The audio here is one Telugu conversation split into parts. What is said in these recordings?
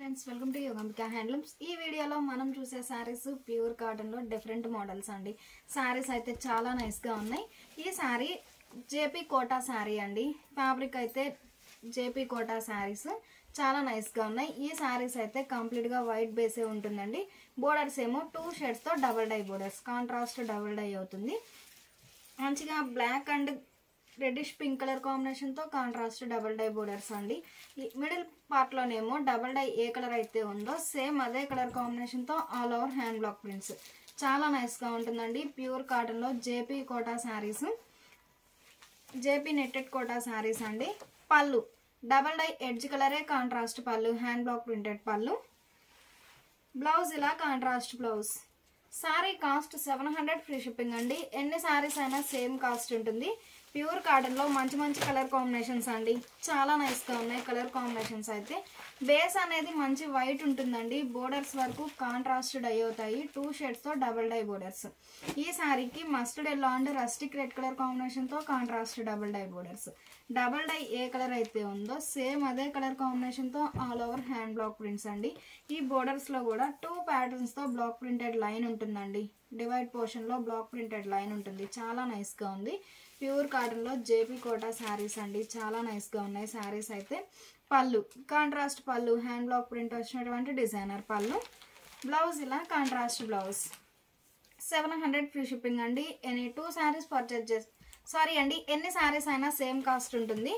Friends welcome to Yogambika handlooms. ఈ వీడియోలో మనం చూసే సారీస్ ప్యూర్ కాటన్ లో డిఫరెంట్ మోడల్స్ అండి। సారీస్ అయితే చాలా నైస్ గా ఉన్నాయి। ఈ సారీ జేపీ కోటా సారీ అండి। ఫ్యాబ్రిక్ అయితే జేపీ కోటా సారీస్ చాలా నైస్ గా ఉన్నాయి। ఈ సారీస్ అయితే కంప్లీట్ గా వైట్ బేసే ఉంటుందండి। బోర్డర్స్ ఏమో 2 షేడ్స్ తో double dye borders, contrast double dye అవుతుంది। మంచిగా black and reddish pink colour combination తో కాంట్రాస్ట్ డబుల్ డై బోర్డర్స్ అండి। మిడిల్ పార్ట్ లోనేమో డబుల్ డై ఏ కలర్ అయితే ఉందో సేమ్ అదే కలర్ కాంబినేషన్ తో all over hand block prints చాలా నైస్ గా ఉంటుందండి। ప్యూర్ కాటన్ లో JP Kota saris, JP netted Kota saris అండి। పళ్ళు డబుల్ డై ఎడ్జ్ కలరే కాంట్రాస్ట్ పళ్ళు, హ్యాండ్ బ్లాక్ ప్రింటెడ్ పళ్ళు। బ్లౌజ్ ఇలా contrast blouse. Sari cost 700 free shipping అండి। ఎన్ని సారీస్ అయినా సేమ్ కాస్ట్ ఉంటుంది। ప్యూర్ కాటన్ లో మంచి మంచి కలర్ కాంబినేషన్స్ అండి, చాలా నైస్ గా ఉన్నాయి కలర్ కాంబినేషన్స్ అయితే। బేస్ అనేది మంచి వైట్ ఉంటుందండి, బోర్డర్స్ వరకు కాంట్రాస్ట్ డై అవుతాయి, 2 షేడ్స్ తో డబుల్ డై బోర్డర్స్। ఈ సారీకి mustard yellow and rustic red colour combination తో contrast double dye borders. Double dye ఏ కలర్ అయితే ఉందో సేమ్ అదే కలర్ కాంబినేషన్ తో all over hand block prints అండి। ఈ బోర్డర్స్ లో కూడా 2 ప్యాటర్న్స్ తో బ్లాక్ ప్రింటెడ్ లైన్ ఉంటుందండి, డివైడ్ పోర్షన్ లో బ్లాక్ ప్రింటెడ్ లైన్ ఉంటుంది, చాలా నైస్ గా ఉంది। ప్యూర్ కాటన్ లో జేపీ కోటా సారీస్ అండి, చాలా నైస్ గా ఉన్నాయి సారీస్ అయితే। పళ్ళు కాంట్రాస్ట్ పళ్ళు, హ్యాండ్ బ్లాక్ ప్రింట్ వచ్చినటువంటి డిజైనర్ పళ్ళు। బ్లౌజ్ ఇలా కాంట్రాస్ట్ బ్లౌజ్। 700 ఫ్రీ షిప్పింగ్ అండి। ఎనీ 2 సారీస్ పర్చేజ్ ఎన్ని సారీస్ అయినా సేమ్ కాస్ట్ ఉంటుంది।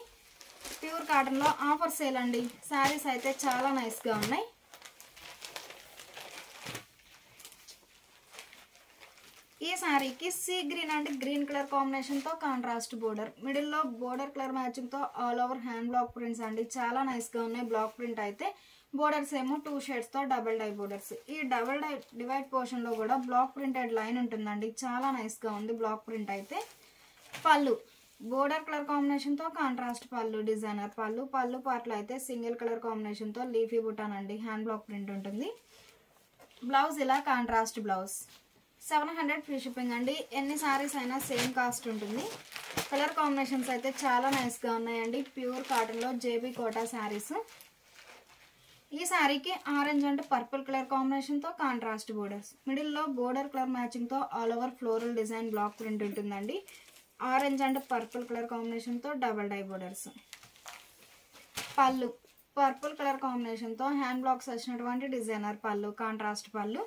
ప్యూర్ కాటన్ లో ఆఫర్ సేల్ అండి, సారీస్ అయితే చాలా నైస్ గా ఉన్నాయి। ఈ సారీకి sea green and green colour combination తో కాంట్రాస్ట్ బోర్డర్, మిడిల్ లో బోర్డర్ కలర్ మ్యాచింగ్ తో all over hand block prints అండి, చాలా నైస్ గా ఉన్నాయి బ్లాక్ ప్రింట్ అయితే। బోర్డర్స్ ఏమో 2 షేడ్స్ తో డబుల్ డై బోర్డర్స్। ఈ డబుల్ డై డివైడ్ పోర్షన్ లో కూడా బ్లాక్ ప్రింటెడ్ లైన్ ఉంటుందండి, చాలా నైస్ గా ఉంది బ్లాక్ ప్రింట్ అయితే। పళ్ళు బోర్డర్ కలర్ కాంబినేషన్ తో కాంట్రాస్ట్ పళ్ళు, డిజైనర్ పళ్ళు। పళ్ళు పార్ట్ లో అయితే సింగిల్ కలర్ కాంబినేషన్ తో లీఫీ బుటాన్ అండి, హ్యాండ్ బ్లాక్ ప్రింట్ ఉంటుంది। బ్లౌజ్ ఇలా కాంట్రాస్ట్ బ్లౌజ్। 700 ఫ్రీ షిప్పింగ్ అండి। ఎన్ని సారీస్ అయినా సేమ్ కాస్ట్ ఉంటుంది। కలర్ కాంబినేషన్స్ అయితే చాలా నైస్ గా ఉన్నాయండి। ప్యూర్ కాటన్ లో జేబీ కోటా సారీస్। ఈ సారీకి orange and purple colour combination తో కాంట్రాస్ట్ బోర్డర్స్, మిడిల్ లో బోర్డర్ కలర్ మ్యాచింగ్ తో all over floral design block print ఉంటుందండి। Orange and purple colour combination తో double dye borders. Pallu purple colour combination తో హ్యాండ్ బ్లాక్స్ వచ్చినటువంటి డిజైనర్ పళ్ళు, కాంట్రాస్ట్ పళ్ళు।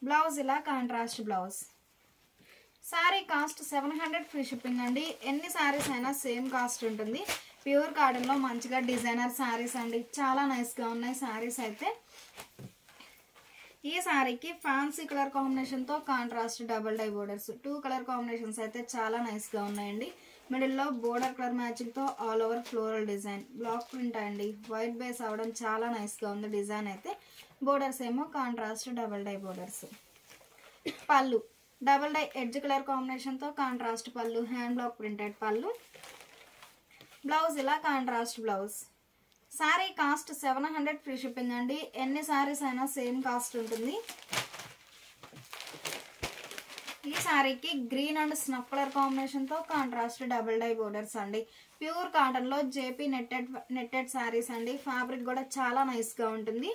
బ్లౌజ్ ఇలా contrast blouse. Sari cost 700 free shipping అండి। ఎన్ని సారీస్ అయినా సేమ్ కాస్ట్ ఉంటుంది। ప్యూర్ కాటన్ లో మంచిగా డిజైనర్ సారీస్ అండి, చాలా నైస్ గా ఉన్నాయి సారీస్ అయితే। ఈ సారీకి ఫ్యాన్సీ కలర్ కాంబినేషన్ తో contrast double dye borders, 2 colour combinations అయితే చాలా నైస్ గా ఉన్నాయండి। మిడిల్ లో బోర్డర్ కలర్ మ్యాచింగ్ తో all over floral design block print అండి, వైట్ బేస్ అవడం చాలా నైస్ గా ఉంది డిజైన్ అయితే। బోర్డర్స్ ఏమో కాంట్రాస్ట్ డబుల్ డై బోర్డర్స్। పళ్ళు double dye edge colour combination తో కాంట్రాస్ట్ పళ్ళు, హ్యాండ్ బ్లాక్ ప్రింటెడ్ పళ్ళు। బ్లౌజ్ ఇలా contrast blouse. Sari cost 700 free shipping అండి। ఎన్ని సారీస్ అయినా సేమ్ కాస్ట్ ఉంటుంది। ఈ సారీకి green and snuff colour combination తో కాంట్రాస్ట్ డబుల్ డై బోర్డర్స్ అండి। ప్యూర్ కాటన్ లో జేపీ నెట్టెడ్ సారీస్ అండి, ఫ్యాబ్రిక్ కూడా చాలా నైస్ గా ఉంటుంది।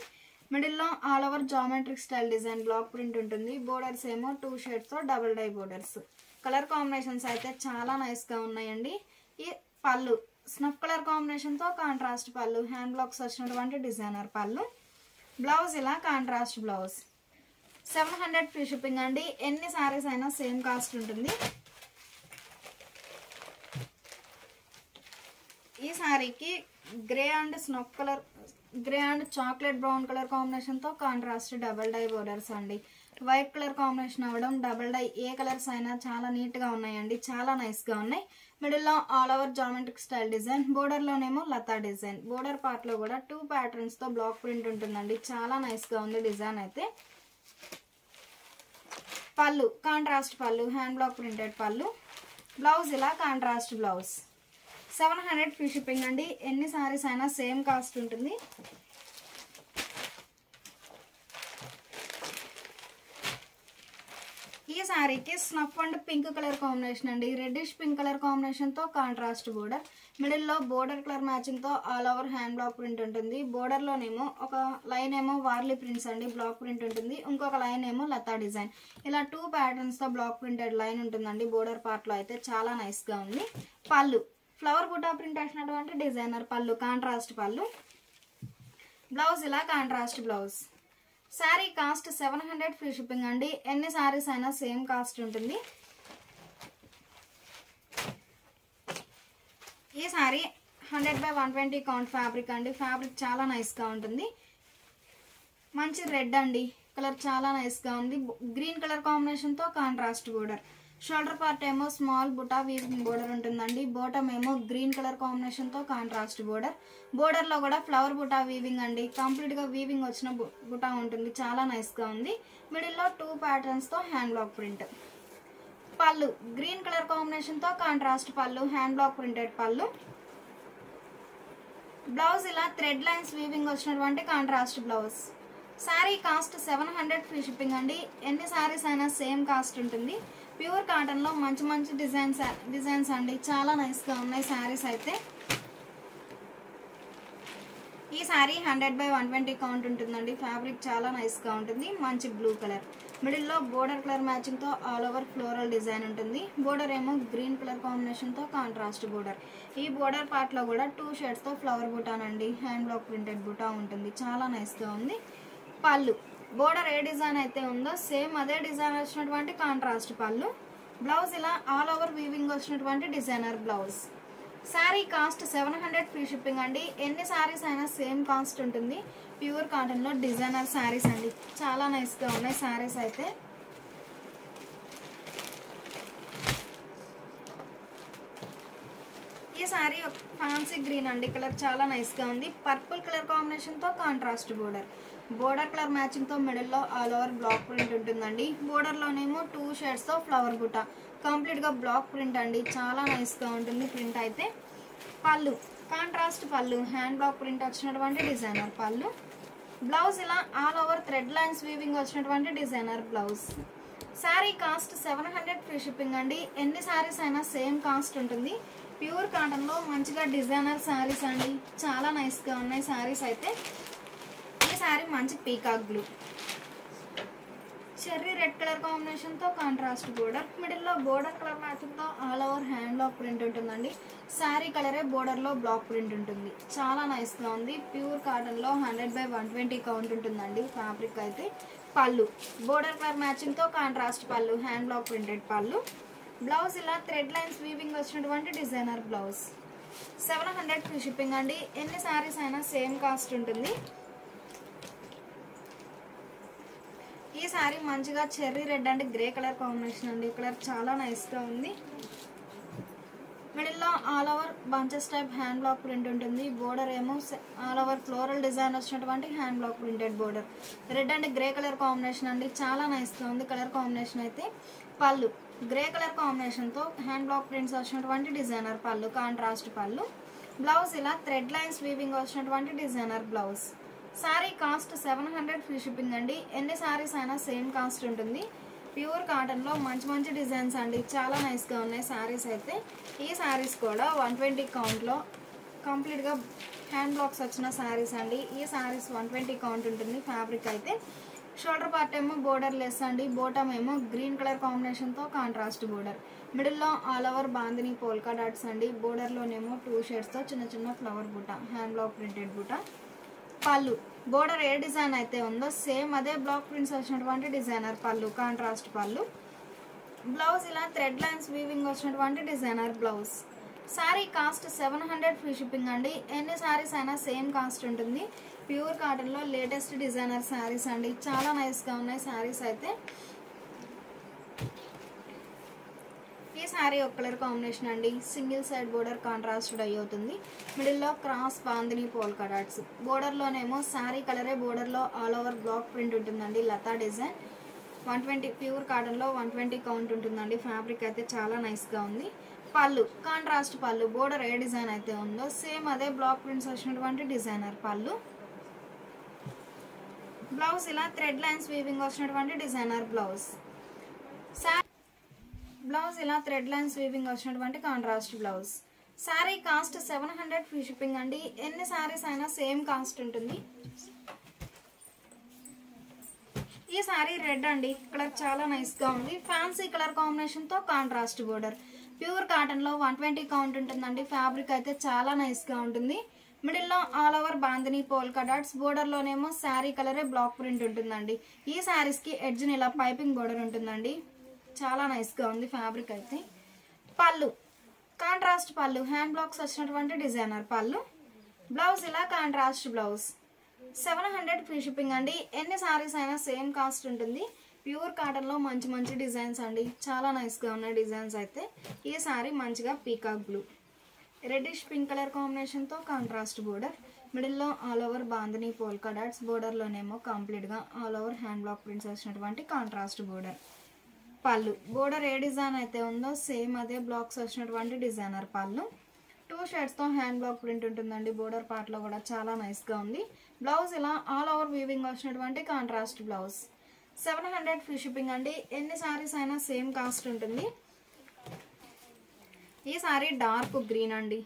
మిడిల్ లో all over geometric style design block print ఉంటుంది। బోర్డర్స్ ఏమో 2 షేడ్స్ తో double dye borders. Colour combinations అయితే చాలా నైస్ గా ఉన్నాయండి। ఈ పళ్ళు స్నఫ్ కలర్ కాంబినేషన్ తో కాంట్రాస్ట్ పళ్ళు, హ్యాండ్ బ్లాక్స్ వచ్చినటువంటి డిజైనర్ పళ్ళు। బ్లౌజ్ ఇలా కాంట్రాస్ట్ బ్లౌజ్। 700 ఫ్రీ షిప్పింగ్ అండి। ఎన్ని సారీస్ అయినా సేమ్ కాస్ట్ ఉంటుంది। ఈ సారీకి grey and chocolate brown colour combination తో కాంట్రాస్ట్ డబుల్ డై బోర్డర్స్ అండి, వైట్ కలర్ కాంబినేషన్ అవ్వడం డబుల్ డై ఏ కలర్స్ అయినా చాలా నీట్ గా ఉన్నాయండి, చాలా నైస్ గా ఉన్నాయి। మిడిల్ లో all over geometric style design, border లోనేమో లతా డిజైన్, బోర్డర్ పార్ట్ లో కూడా 2 ప్యాటర్న్స్ తో బ్లాక్ ప్రింట్ ఉంటుందండి, చాలా నైస్ గా ఉంది డిజైన్ అయితే। పళ్ళు కాంట్రాస్ట్ పళ్ళు, హ్యాండ్ బ్లాక్ ప్రింటెడ్ పళ్ళు। బ్లౌజ్ ఇలా కాంట్రాస్ట్ బ్లౌజ్। 700 ఫ్రీ షిప్పింగ్ అండి। ఎన్ని సారీస్ అయినా సేమ్ కాస్ట్ ఉంటుంది। ఈ సారీకి snuff and pink colour combination అండి, రెడ్డిష్ పింక్ కలర్ కాంబినేషన్ తో కాంట్రాస్ట్ బోర్డర్, మిడిల్ లో బోర్డర్ కలర్ మ్యాచింగ్ తో all over hand block print ఉంటుంది. బోర్డర్ లోనేమో ఒక లైన్ ఏమో వార్లీ ప్రింట్స్ అండి బ్లాక్ ప్రింట్ ఉంటుంది, ఇంకొక లైన్ ఏమో లతా డిజైన్. ఇలా 2 ప్యాటర్న్స్ తో బ్లాక్ ప్రింటెడ్ లైన్ ఉంటుందండి. బోర్డర్ పార్ట్ లో అయితే చాలా నైస్ గా ఉంది. పళ్ళు ఫ్లవర్ బుటా ప్రింట్ వచ్చినటువంటి డిజైనర్ పళ్ళు, కాంట్రాస్ట్ పళ్ళు. బ్లౌజ్ ఇలా contrast blouse. Sari cost 700 free shipping అండి. ఎన్ని శారీస్ అయినా సేమ్ కాస్ట్ ఉంటుంది. ఈ శారీ 100/120 కౌంట్ ఫ్యాబ్రిక్ అండి. ఫ్యాబ్రిక్ చాలా నైస్ గా ఉంటుంది. మంచి రెడ్ అండి, కలర్ చాలా నైస్ గా ఉంది. గ్రీన్ కలర్ కాంబినేషన్ తో కాంట్రాస్ట్ బోర్డర్. షోల్డర్ పార్ట్ ఏమో స్మాల్ బుటా వీవింగ్ బోర్డర్ ఉంటుందండి. బాటమ్ ఏమో గ్రీన్ కలర్ కాంబినేషన్ తో కాంట్రాస్ట్ బోర్డర్. బోర్డర్ లో కూడా ఫ్లవర్ బుటా వీవింగ్ అండి. కంప్లీట్ గా వీవింగ్ వచ్చిన బుటా ఉంటుంది, చాలా నైస్ గా ఉంది. మిడిల్ లో 2 ప్యాటర్న్స్ తో హ్యాండ్ బ్లాక్ ప్రింట్. పళ్ళు గ్రీన్ కలర్ కాంబినేషన్ తో కాంట్రాస్ట్ పళ్ళు, హ్యాండ్ బ్లాక్ ప్రింటెడ్ పళ్ళు. బ్లౌజ్ ఇలా థ్రెడ్ లైన్స్ వీవింగ్ వచ్చినటువంటి contrast blouse. Sari cost 700 free shipping అండి. ఎన్ని శారీస్ అయినా సేమ్ కాస్ట్ ఉంటుంది. ప్యూర్ కాటన్ లో మంచి మంచి డిజైన్స్ అండి, చాలా నైస్ గా ఉన్నాయి శారీస్ అయితే. ఈ శారీ 100/120 కౌంట్ ఉంటుందండి. ఫ్యాబ్రిక్ చాలా నైస్ గా ఉంటుంది. మంచి బ్లూ కలర్. మిడిల్ లో బోర్డర్ కలర్ మ్యాచింగ్ తో ఆల్ ఓవర్ ఫ్లోరల్ డిజైన్ ఉంటుంది. బోర్డర్ ఏమో గ్రీన్ కలర్ కాంబినేషన్ తో కాంట్రాస్ట్ బోర్డర్. ఈ బోర్డర్ పార్ట్ లో కూడా 2 షేడ్స్ తో ఫ్లవర్ బుటానండి, హ్యాండ్ బ్లాక్ ప్రింటెడ్ బుటా ఉంటుంది, చాలా నైస్ గా ఉంది. పళ్ళు బోర్డర్ ఏ డిజైన్ అయితే ఉందో సేమ్ అదే డిజైన్ వచ్చినటువంటి కాంట్రాస్ట్ పళ్ళు. బ్లౌజ్ ఇలా ఆల్ ఓవర్ వీవింగ్ వచ్చినటువంటి designer blouse. Sari cost 700 free shipping అండి. ఎన్ని శారీస్ అయినా సేమ్ కాస్ట్ ఉంటుంది. ప్యూర్ కాటన్ లో డిజైనర్ శారీస్ అండి, చాలా నైస్ గా ఉన్నాయి శారీస్ అయితే. ఈ శారీ ఫ్యాన్సీ గ్రీన్ అండి, కలర్ చాలా నైస్ గా ఉంది. పర్పుల్ కలర్ కాంబినేషన్ తో contrast border. Border colour matching తో మిడిల్ లో ఆల్ ఓవర్ బ్లాక్ ప్రింట్ ఉంటుందండి. బోర్డర్ లోనేమో 2 షేడ్స్ తో ఫ్లవర్ బుటా, కంప్లీట్ గా బ్లాక్ ప్రింట్ అండి, చాలా నైస్ గా ఉంటుంది ప్రింట్ అయితే. పళ్ళు కాంట్రాస్ట్ పళ్ళు, హ్యాండ్ బ్లాక్ ప్రింట్ వచ్చినటువంటి డిజైనర్ పళ్ళు. బ్లౌజ్ ఇలా all over thread lines weaving వచ్చినటువంటి designer blouse. Sari cost 700 free shipping అండి. ఎన్ని శారీస్ అయినా సేమ్ కాస్ట్ ఉంటుంది. ప్యూర్ కాటన్ లో మంచిగా డిజైనర్ శారీస్ అండి, చాలా నైస్ గా ఉన్నాయి శారీస్ అయితే. ఈ శారీ మంచి peacock blue, cherry red colour combination తో కాంట్రాస్ట్ బోర్డర్. మిడిల్ లో బోర్డర్ కలర్ మ్యాచింగ్ తో all over hand block print ఉంటుందండి. శారీ కలరే బోర్డర్ లో బ్లాక్ ప్రింట్ ఉంటుంది, చాలా నైస్ గా ఉంది. ప్యూర్ కాటన్ లో 100/120 కౌంట్ ఉంటుందండి ఫ్యాబ్రిక్ అయితే. పళ్ళు బోర్డర్ కలర్ మ్యాచింగ్ తో కాంట్రాస్ట్ పళ్ళు, హ్యాండ్ బ్లాక్ ప్రింటెడ్ పళ్ళు. బ్లౌజ్ ఇలా థ్రెడ్ లైన్స్ వీవింగ్ వచ్చినటువంటి డిజైనర్ బ్లౌజ్. 700 ఫ్రీ షిప్పింగ్ అండి. ఎన్ని శారీస్ అయినా సేమ్ కాస్ట్ ఉంటుంది. ఈ శారీ మంచిగా cherry red and grey colour combination అండి, కలర్ చాలా నైస్ గా ఉంది. మిడిల్ లో all over bunches type hand block print ఉంటుంది. బోర్డర్ ఏమో ఆల్ ఓవర్ ఫ్లోరల్ డిజైన్ వచ్చినటువంటి hand block printed border. Red and grey colour combination అండి, చాలా నైస్ గా ఉంది కలర్ కాంబినేషన్ అయితే. పళ్ళు గ్రే కలర్ కాంబినేషన్ తో హ్యాండ్ బ్లాక్ ప్రింట్స్ వచ్చినటువంటి డిజైనర్ పళ్ళు, కాంట్రాస్ట్ పళ్ళు. బ్లౌజ్ ఇలా థ్రెడ్ లైన్స్ వీవింగ్ వచ్చినటువంటి designer blouse. Sari cost 700 free shipping అండి. ఎన్ని శారీస్ అయినా సేమ్ కాస్ట్ ఉంటుంది. ప్యూర్ కాటన్ లో మంచి మంచి డిజైన్స్ అండి, చాలా నైస్ గా ఉన్నాయి శారీస్ అయితే. ఈ శారీస్ కూడా 120 కౌంట్ లో కంప్లీట్ గా హ్యాండ్ బ్లాక్స్ వచ్చిన శారీస్ అండి. ఈ శారీస్ 120 కౌంట్ ఉంటుంది ఫ్యాబ్రిక్ అయితే. షోల్డర్ పార్ట్ ఏమో బోర్డర్ లెస్ అండి. బాటమ్ ఏమో గ్రీన్ కలర్ కాంబినేషన్ తో కాంట్రాస్ట్ బోర్డర్. మిడిల్ లో all over bandhani polka dots అండి. బోర్డర్ లోనేమో 2 షేడ్స్ తో చిన్న చిన్న ఫ్లవర్ బుటా, హ్యాండ్ బ్లాక్ ప్రింటెడ్ బుటా. పళ్ళు బోర్డర్ ఏ డిజైన్ అయితే ఉందో సేమ్ అదే బ్లాక్ ప్రింట్స్ వచ్చినటువంటి డిజైనర్ పళ్ళు, కాంట్రాస్ట్ పళ్ళు. బ్లౌజ్ ఇలా థ్రెడ్ లైన్స్ వీవింగ్ వచ్చినటువంటి designer blouse. Sari cost 700 free shipping అండి. ఎన్ని శారీస్ అయినా సేమ్ కాస్ట్ ఉంటుంది. ప్యూర్ కాటన్ లో లేటెస్ట్ డిజైనర్ శారీస్ అండి, చాలా నైస్ గా ఉన్నాయి శారీస్ అయితే. ఈ శారీ ఒక కలర్ కాంబినేషన్ అండి, single side border contrast dye అవుతుంది. మిడిల్ లో cross bandhani polka dots. Border లోనేమో శారీ కలరే బోర్డర్ లో ఆల్ ఓవర్ బ్లాక్ ప్రింట్ ఉంటుందండి, లతా డిజైన్. 120 ప్యూర్ కాటన్ లో 120 కౌంట్ ఉంటుందండి. ఫ్యాబ్రిక్ అయితే చాలా నైస్ గా ఉంది. పళ్ళు కాంట్రాస్ట్ పళ్ళు, బోర్డర్ ఏ డిజైన్ అయితే ఉందో సేమ్ అదే బ్లాక్ ప్రింట్స్ వచ్చినటువంటి డిజైనర్ పళ్ళు. బ్లౌజ్ ఇలా థ్రెడ్ లైన్స్ వీవింగ్ వచ్చినటువంటి డిజైనర్ బ్లౌజ్. బ్లౌజ్ ఇలా థ్రెడ్ లైన్స్ వీవింగ్ వచ్చినటువంటి contrast blouse. Sari cost 700 free shipping అండి. ఎన్ని శారీస్ అయినా సేమ్ కాస్ట్ ఉంటుంది. ఈ శారీ రెడ్ అండి, కలర్ చాలా నైస్ గా ఉంది. ఫ్యాన్సీ కలర్ కాంబినేషన్ తో కాంట్రాస్ట్ బోర్డర్. ప్యూర్ కాటన్ లో 120 కౌంట్ ఉంటుందండి. ఫ్యాబ్రిక్ అయితే చాలా నైస్ గా ఉంటుంది. మిడిల్ లో all over bandhani polka dots, border లోనేమో శారీ కలరే బ్లాక్ ప్రింట్ ఉంటుందండి. ఈ శారీస్ కి ఎడ్జ్ ఇలా పైపింగ్ బోర్డర్ ఉంటుందండి. చాలా నైస్ గా ఉంది ఫ్యాబ్రిక్ అయితే. పళ్ళు కాంట్రాస్ట్ పళ్ళు, హ్యాండ్ బ్లాక్స్ వచ్చినటువంటి డిజైనర్ పళ్ళు. బ్లౌజ్ ఇలా కాంట్రాస్ట్ బ్లౌజ్. 700 ఫ్రీ షిప్పింగ్ అండి. ఎన్ని సారీస్ అయినా సేమ్ కాస్ట్ ఉంటుంది. ప్యూర్ కాటన్ లో మంచి మంచి డిజైన్స్ అండి, చాలా నైస్ గా ఉన్నాయి డిజైన్స్ అయితే. ఈ సారీ మంచిగా peacock blue, reddish pink colour combination తో కాంట్రాస్ట్ బోర్డర్. మిడిల్ లో all over bandhani polka dots, border లోనేమో కంప్లీట్ గా all over hand block prints వచ్చినటువంటి కాంట్రాస్ట్ బోర్డర్. పళ్ళు బోర్డర్ ఏ డిజైన్ అయితే ఉందో సేమ్ అదే బ్లాక్స్ వచ్చినటువంటి డిజైనర్ పళ్ళు. 2 షేడ్స్ తో హ్యాండ్ బ్లాక్ ప్రింట్ ఉంటుందండి. బోర్డర్ పార్ట్ లో కూడా చాలా నైస్ గా ఉంది. బ్లౌజ్ ఇలా ఆల్ ఓవర్ వీవింగ్ వచ్చినటువంటి కాంట్రాస్ట్ బ్లౌజ్. 700 ఫ్రీ షిప్పింగ్ అండి. ఎన్ని సారీస్ అయినా సేమ్ కాస్ట్ ఉంటుంది. ఈ సారీ డార్క్ గ్రీన్ అండి,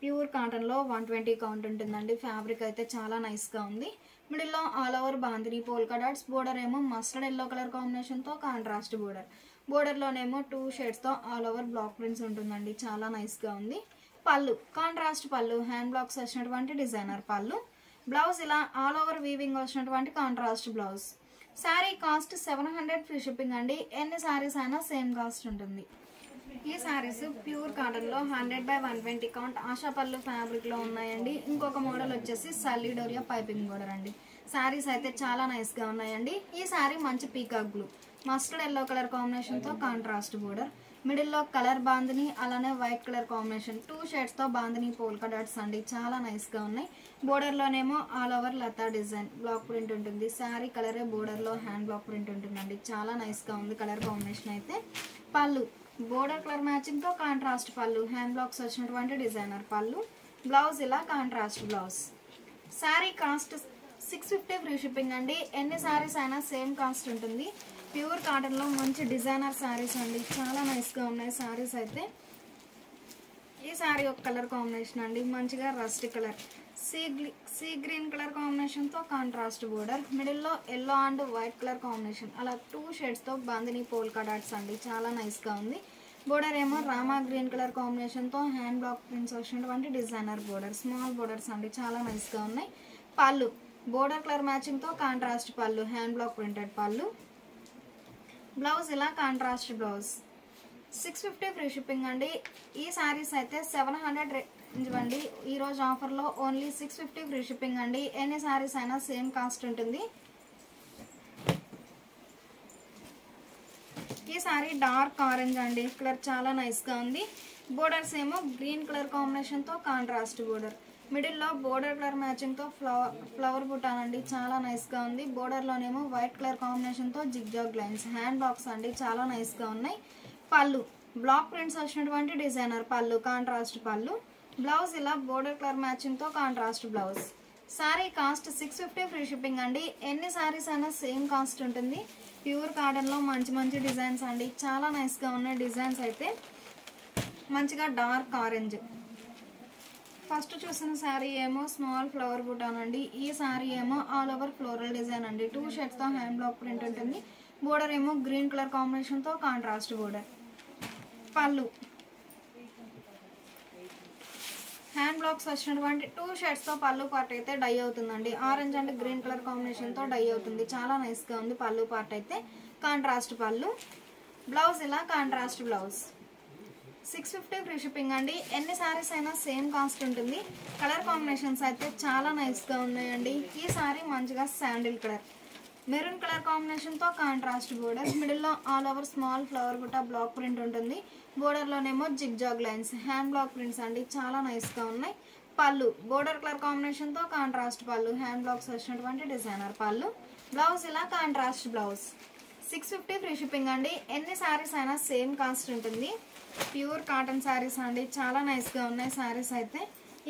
ప్యూర్ కాటన్ లో 120 కౌంట్ ఉంటుందండి. ఫ్యాబ్రిక్ అయితే చాలా నైస్ గా ఉంది. మిడిల్ లో all over bandhani polka dots, border ఏమో మస్టర్డ్ ఎల్లో కలర్ కాంబినేషన్ తో కాంట్రాస్ట్ బోర్డర్. బోర్డర్ లోనేమో 2 షేడ్స్ తో ఆల్ ఓవర్ బ్లాక్ ప్రింట్స్ ఉంటుందండి. చాలా నైస్ గా ఉంది. పళ్ళు కాంట్రాస్ట్ పళ్ళు, హ్యాండ్ బ్లాక్స్ వచ్చినటువంటి డిజైనర్ పళ్ళు. బ్లౌజ్ ఇలా ఆల్ ఓవర్ వీవింగ్ వచ్చినటువంటి contrast blouse. Sari cost 700 free shipping అండి. ఎన్ని శారీస్ అయినా సేమ్ కాస్ట్ ఉంటుంది. ఈ శారీస్ ప్యూర్ కాటన్ లో 100/120 కౌంట్ ఆశా పళ్ళు ఫ్యాబ్రిక్ లో ఉన్నాయండి. ఇంకొక మోడల్ వచ్చేసి సల్లిడోరియా పైపింగ్ బోర్డర్ అండి. శారీస్ అయితే చాలా నైస్ గా ఉన్నాయండి. ఈ శారీ మంచి peacock blue, mustard yellow colour combination తో కాంట్రాస్ట్ బోర్డర్. మిడిల్ లో కలర్ బాందిని, అలానే వైట్ కలర్ కాంబినేషన్ 2 షేడ్స్ తో బాందిని పోల్కా డాట్స్ అండి. చాలా నైస్ గా ఉన్నాయి. బోర్డర్ లోనేమో ఆల్ ఓవర్ లతా డిజైన్ బ్లాక్ ప్రింట్ ఉంటుంది. శారీ కలరే బోర్డర్ లో హ్యాండ్ బ్లాక్ ప్రింట్ ఉంటుందండి. చాలా నైస్ గా ఉంది కలర్ కాంబినేషన్ అయితే. పళ్ళు బోర్డర్ కలర్ మ్యాచింగ్ తో కాంట్రాస్ట్ పళ్ళు, హ్యాండ్ బ్లాక్స్ వచ్చినటువంటి డిజైనర్ పళ్ళు. బ్లౌజ్ ఇలా contrast blouse. Sari cost 650 free shipping అండి. ఎన్ని శారీస్ అయినా సేమ్ కాస్ట్ ఉంటుంది. ప్యూర్ కాటన్ లో మంచి డిజైనర్ శారీస్ అండి, చాలా నైస్ గా ఉన్నాయి శారీస్ అయితే. ఈ శారీ ఒక కలర్ కాంబినేషన్ అండి, మంచిగా rust colour, see green colour combination తో కాంట్రాస్ట్ బోర్డర్. మిడిల్ లో yellow and white colour combination, అలా 2 షేడ్స్ తో బాందిని పోల్కా డాట్స్ అండి. చాలా నైస్ గా ఉంది. బోర్డర్ ఏమో రామా గ్రీన్ కలర్ కాంబినేషన్ తో హ్యాండ్ బ్లాక్ ప్రింట్స్ వచ్చినటువంటి డిజైనర్ బోర్డర్. స్మాల్ బోర్డర్స్ అండి, చాలా నైస్ గా ఉన్నాయి. పళ్ళు బోర్డర్ కలర్ మ్యాచింగ్ తో కాంట్రాస్ట్ పళ్ళు, హ్యాండ్ బ్లాక్ ప్రింటెడ్ పళ్ళు. బ్లౌజ్ ఇలా కాంట్రాస్ట్ బ్లౌజ్. 650 ఫ్రీ షిప్పింగ్ అండి. ఈ శారీస్ అయితే 700 రేంజ్ అండి. ఈ రోజు ఆఫర్ లో ఓన్లీ 650 ఫ్రీ షిప్పింగ్ అండి. ఎన్ని శారీస్ అయినా సేమ్ కాస్ట్ ఉంటుంది. ఈ శారీ డార్క్ ఆరెంజ్ అండి, కలర్ చాలా నైస్ గా ఉంది. బోర్డర్స్ ఏమో గ్రీన్ కలర్ కాంబినేషన్ తో కాంట్రాస్ట్ బోర్డర్. మిడిల్ లో బోర్డర్ కలర్ మ్యాచింగ్ తో ఫ్లవర్ బుటాన్ అండి, చాలా నైస్ గా ఉంది. బోర్డర్ లోనేమో వైట్ కలర్ కాంబినేషన్ తో జిగ్జాగ్ లైన్స్. హ్యాండ్ బాక్స్ అండి, చాలా నైస్ గా ఉన్నాయి. పళ్ళు బ్లాక్ ప్రింట్స్ వచ్చినటువంటి డిజైనర్ పళ్ళు, కాంట్రాస్ట్ పళ్ళు. బ్లౌజ్ ఇలా బోర్డర్ కలర్ మ్యాచింగ్ తో contrast blouse. Sari cost 650 free shipping అండి. ఎన్ని శారీస్ అయినా సేమ్ కాస్ట్ ఉంటుంది. ప్యూర్ కాటన్ లో మంచి మంచి డిజైన్స్ అండి, చాలా నైస్ గా ఉన్నాయి డిజైన్స్ అయితే. మంచిగా డార్క్ ఆరెంజ్. ఫస్ట్ చూసిన శారీ ఏమో స్మాల్ ఫ్లవర్ బుటాన్ అండి. ఈ శారీ ఏమో ఆల్ ఓవర్ ఫ్లోరల్ డిజైన్ అండి. 2 షేడ్స్ తో హ్యాండ్ బ్లాక్ ప్రింట్ ఉంటుంది. బోర్డర్ ఏమో గ్రీన్ కలర్ కాంబినేషన్ తో కాంట్రాస్ట్ బోర్డర్. పళ్ళు హ్యాండ్ బ్లాక్స్ వచ్చినటువంటి 2 షేడ్స్ తో పళ్ళు పార్ట్ అయితే డై అవుతుందండి. Orange and green colour combination తో డై అవుతుంది. చాలా నైస్ గా ఉంది పళ్ళు పార్ట్ అయితే. కాంట్రాస్ట్ పళ్ళు. బ్లౌజ్ ఇలా కాంట్రాస్ట్ బ్లౌజ్. 650 ఫ్రీ షిప్పింగ్ అండి. ఎన్ని శారీస్ అయినా సేమ్ కాస్ట్ ఉంటుంది. కలర్ కాంబినేషన్స్ అయితే చాలా నైస్ గా ఉన్నాయండి. ఈ శారీ మంచిగా sandal colour, maroon colour combination తో కాంట్రాస్ట్ బోర్డర్. మిడిల్ లో all over small flower butta block print ఉంటుంది. బోర్డర్ లోనేమో zigzag lines, hand block prints అండి, చాలా నైస్ గా ఉన్నాయి. పళ్ళు బోర్డర్ కలర్ కాంబినేషన్ తో కాంట్రాస్ట్ పళ్ళు, హ్యాండ్ బ్లాక్స్ వచ్చినటువంటి డిజైనర్ పళ్ళు. బ్లౌజ్ ఇలా కాంట్రాస్ట్ బ్లౌజ్. 650 ఫ్రీ షిప్పింగ్ అండి. ఎన్ని శారీస్ అయినా సేమ్ కాస్ట్ ఉంటుంది. ప్యూర్ కాటన్ శారీస్ అండి, చాలా నైస్ గా ఉన్నాయి శారీస్ అయితే.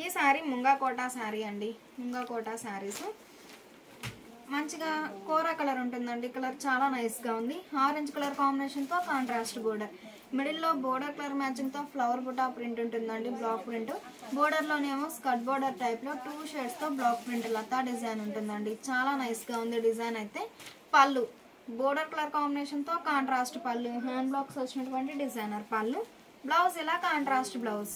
ఈ శారీ ముంగా కోటా శారీ అండి, ముంగా కోటా శారీస్. మంచిగా కోరా కలర్ ఉంటుందండి, కలర్ చాలా నైస్ గా ఉంది. ఆరెంజ్ కలర్ కాంబినేషన్ తో కాంట్రాస్ట్ బోర్డర్. మిడిల్లో బోర్డర్ కలర్ మ్యాచింగ్ తో ఫ్లవర్ బుటా ప్రింట్ ఉంటుందండి, బ్లాక్ ప్రింట్. బోర్డర్ లోనేమో స్కర్ట్ బోర్డర్ టైప్ లో 2 షేడ్స్ తో బ్లాక్ ప్రింట్ లతా డిజైన్ ఉంటుందండి. చాలా నైస్ గా ఉంది డిజైన్ అయితే. పళ్ళు బోర్డర్ కలర్ కాంబినేషన్ తో కాంట్రాస్ట్ పళ్ళు, హ్యాండ్ బ్లాక్స్ వచ్చినటువంటి డిజైనర్ పళ్ళు. బ్లౌజ్ ఇలా కాంట్రాస్ట్ బ్లౌజ్.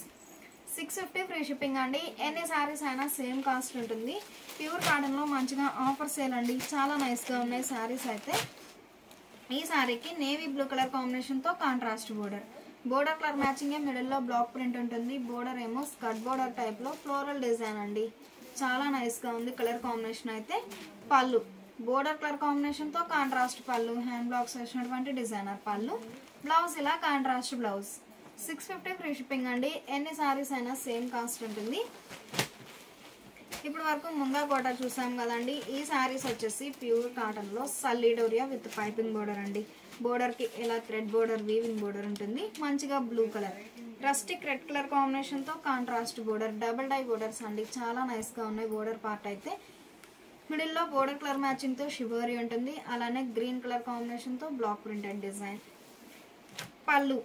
650 ఫ్రీ షిప్పింగ్ అండి. ఎన్ని శారీస్ అయినా సేమ్ కాస్ట్ ఉంటుంది. ప్యూర్ కాటన్ లో మంచిగా ఆఫర్ సేల్ అండి. చాలా నైస్ గా ఉన్నాయి శారీస్ అయితే. ఈ శారీకి నేవీ బ్లూ కలర్ కాంబినేషన్ తో contrast border. Border colour matching middle లో బ్లాక్ ప్రింట్ ఉంటుంది. బోర్డర్ ఏమో స్కర్ట్ బోర్డర్ టైప్ లో ఫ్లోరల్ డిజైన్ అండి. చాలా నైస్ గా ఉంది కలర్ కాంబినేషన్ అయితే. పళ్ళు బోర్డర్ కలర్ కాంబినేషన్ తో కాంట్రాస్ట్ పళ్ళు, హ్యాండ్ బ్లాక్స్ వచ్చినటువంటి డిజైనర్ పళ్ళు. బ్లౌజ్ ఇలా కాంట్రాస్ట్ బ్లౌజ్. 650 ఫ్రీ షిప్పింగ్ అండి. ఎన్ని శారీస్ అయినా సేమ్ కాస్ట్ ఉంటుంది. ఇప్పుడు వరకు ముంగా కోట చూసాం కదండి. ఈ శారీస్ వచ్చేసి ప్యూర్ కాటన్ లో సల్లీడోరియా విత్ పైపింగ్ బోర్డర్ అండి. బోర్డర్ కి ఇలా థ్రెడ్ బోర్డర్, వీవింగ్ బోర్డర్ ఉంటుంది. మంచిగా blue colour, rustic red colour combination తో contrast border, double dye borders అండి. చాలా నైస్ గా ఉన్నాయి బోర్డర్ పార్ట్ అయితే. మిడిల్ లో బోర్డర్ కలర్ మ్యాచింగ్ తో షివరీ ఉంటుంది. అలానే గ్రీన్ కలర్ కాంబినేషన్ తో block printed design. Pallu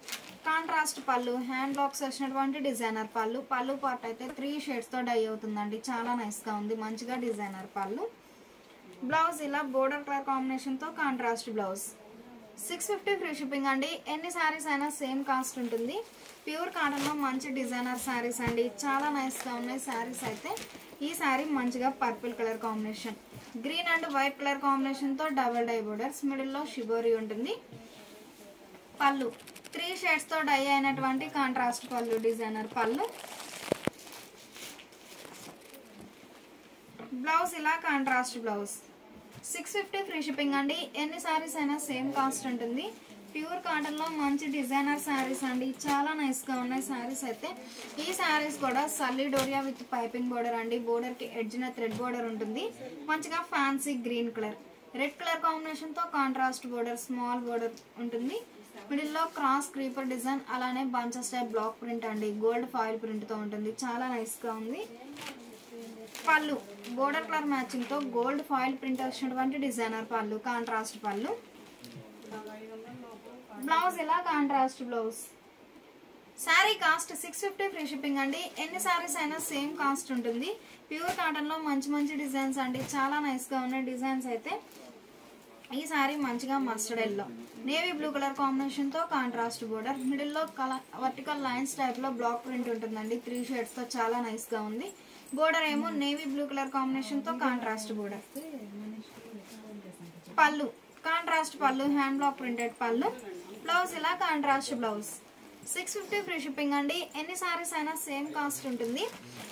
contrast పళ్ళు, హ్యాండ్ బ్లాక్స్ వచ్చినటువంటి డిజైనర్ పళ్ళు. పళ్ళు పార్ట్ అయితే 3 షేడ్స్ తో డై అవుతుందండి. చాలా నైస్ గా ఉంది, మంచిగా డిజైనర్ పళ్ళు. బ్లౌజ్ ఇలా బోర్డర్ కలర్ కాంబినేషన్ తో కాంట్రాస్ట్ బ్లౌజ్. 650 ఫ్రీ షిప్పింగ్ అండి. ఎన్ని శారీస్ అయినా సేమ్ కాస్ట్ ఉంటుంది. ప్యూర్ కాటన్ లో మంచి డిజైనర్ శారీస్ అండి. చాలా నైస్ గా ఉన్నాయి శారీస్ అయితే. ఈ శారీ మంచిగా purple colour combination, green and white colour combination తో డబుల్ డై బోర్డర్స్. మిడిల్ లో షిబోరీ ఉంటుంది. పళ్ళు 3 షేడ్స్ తో డై అయినటువంటి కాంట్రాస్ట్ పళ్ళు, డిజైనర్ పళ్ళు. బ్లౌజ్ ఇలా కాంట్రాస్ట్ బ్లౌజ్. 650 ఫ్రీ షిప్పింగ్ అండి. ఎన్ని శారీస్ అయినా సేమ్ కాస్ట్ ఉంటుంది. ప్యూర్ కాటన్ లో మంచి డిజైనర్ శారీస్ అండి. చాలా నైస్ గా ఉన్నాయి శారీస్ అయితే. ఈ శారీస్ కూడా సల్లీడోరియా విత్ పైపింగ్ బోర్డర్ అండి. బోర్డర్ కి ఎడ్జిన థ్రెడ్ బోర్డర్ ఉంటుంది. మంచిగా fancy green colour, red colour combination తో కాంట్రాస్ట్ బోర్డర్, స్మాల్ బోర్డర్ ఉంటుంది. మిడిల్ లో క్రాస్ క్రీపర్ డిజైన్, అలానే బంచెస్ టైప్ బ్లాక్ ప్రింట్ అండి. గోల్డ్ ఫాయిల్ ప్రింట్ తో ఉంటుంది. చాలా నైస్ గా ఉంది. పళ్ళు బోర్డర్ కలర్ మ్యాచింగ్ తో గోల్డ్ ఫాయిల్ ప్రింట్ వచ్చినటువంటి డిజైనర్ పళ్ళు, కాంట్రాస్ట్ పళ్ళు. బ్లౌజ్ ఇలా contrast blouse. Sari cost 650 free shipping అండి. ఎన్ని శారీస్ అయినా సేమ్ కాస్ట్ ఉంటుంది. ప్యూర్ కాటన్ లో మంచి మంచి డిజైన్స్ అండి. చాలా నైస్ గా ఉన్నాయి డిజైన్స్ అయితే. ఈ శారీ మంచిగా mustard yellow, navy blue colour combination తో కాంట్రాస్ట్ బోర్డర్. మిడిల్ లో వర్టికల్ లైన్స్ టైప్ లో బ్లాక్ ప్రింట్ ఉంటుందండి. 3 షేడ్స్ తో చాలా నైస్ గా ఉంది. బోర్డర్ ఏమో నేవీ బ్లూ కలర్ కాంబినేషన్ తో కాంట్రాస్ట్ బోర్డర్. పళ్ళు కాంట్రాస్ట్ పళ్ళు, హ్యాండ్ బ్లాక్ ప్రింటెడ్ పళ్ళు. బ్లౌజ్ ఇలా కాంట్రాస్ట్ బ్లౌజ్. 650 ఫ్రీ షిప్పింగ్ అండి. ఎన్ని శారీస్ అయినా సేమ్ కాస్ట్ ఉంటుంది.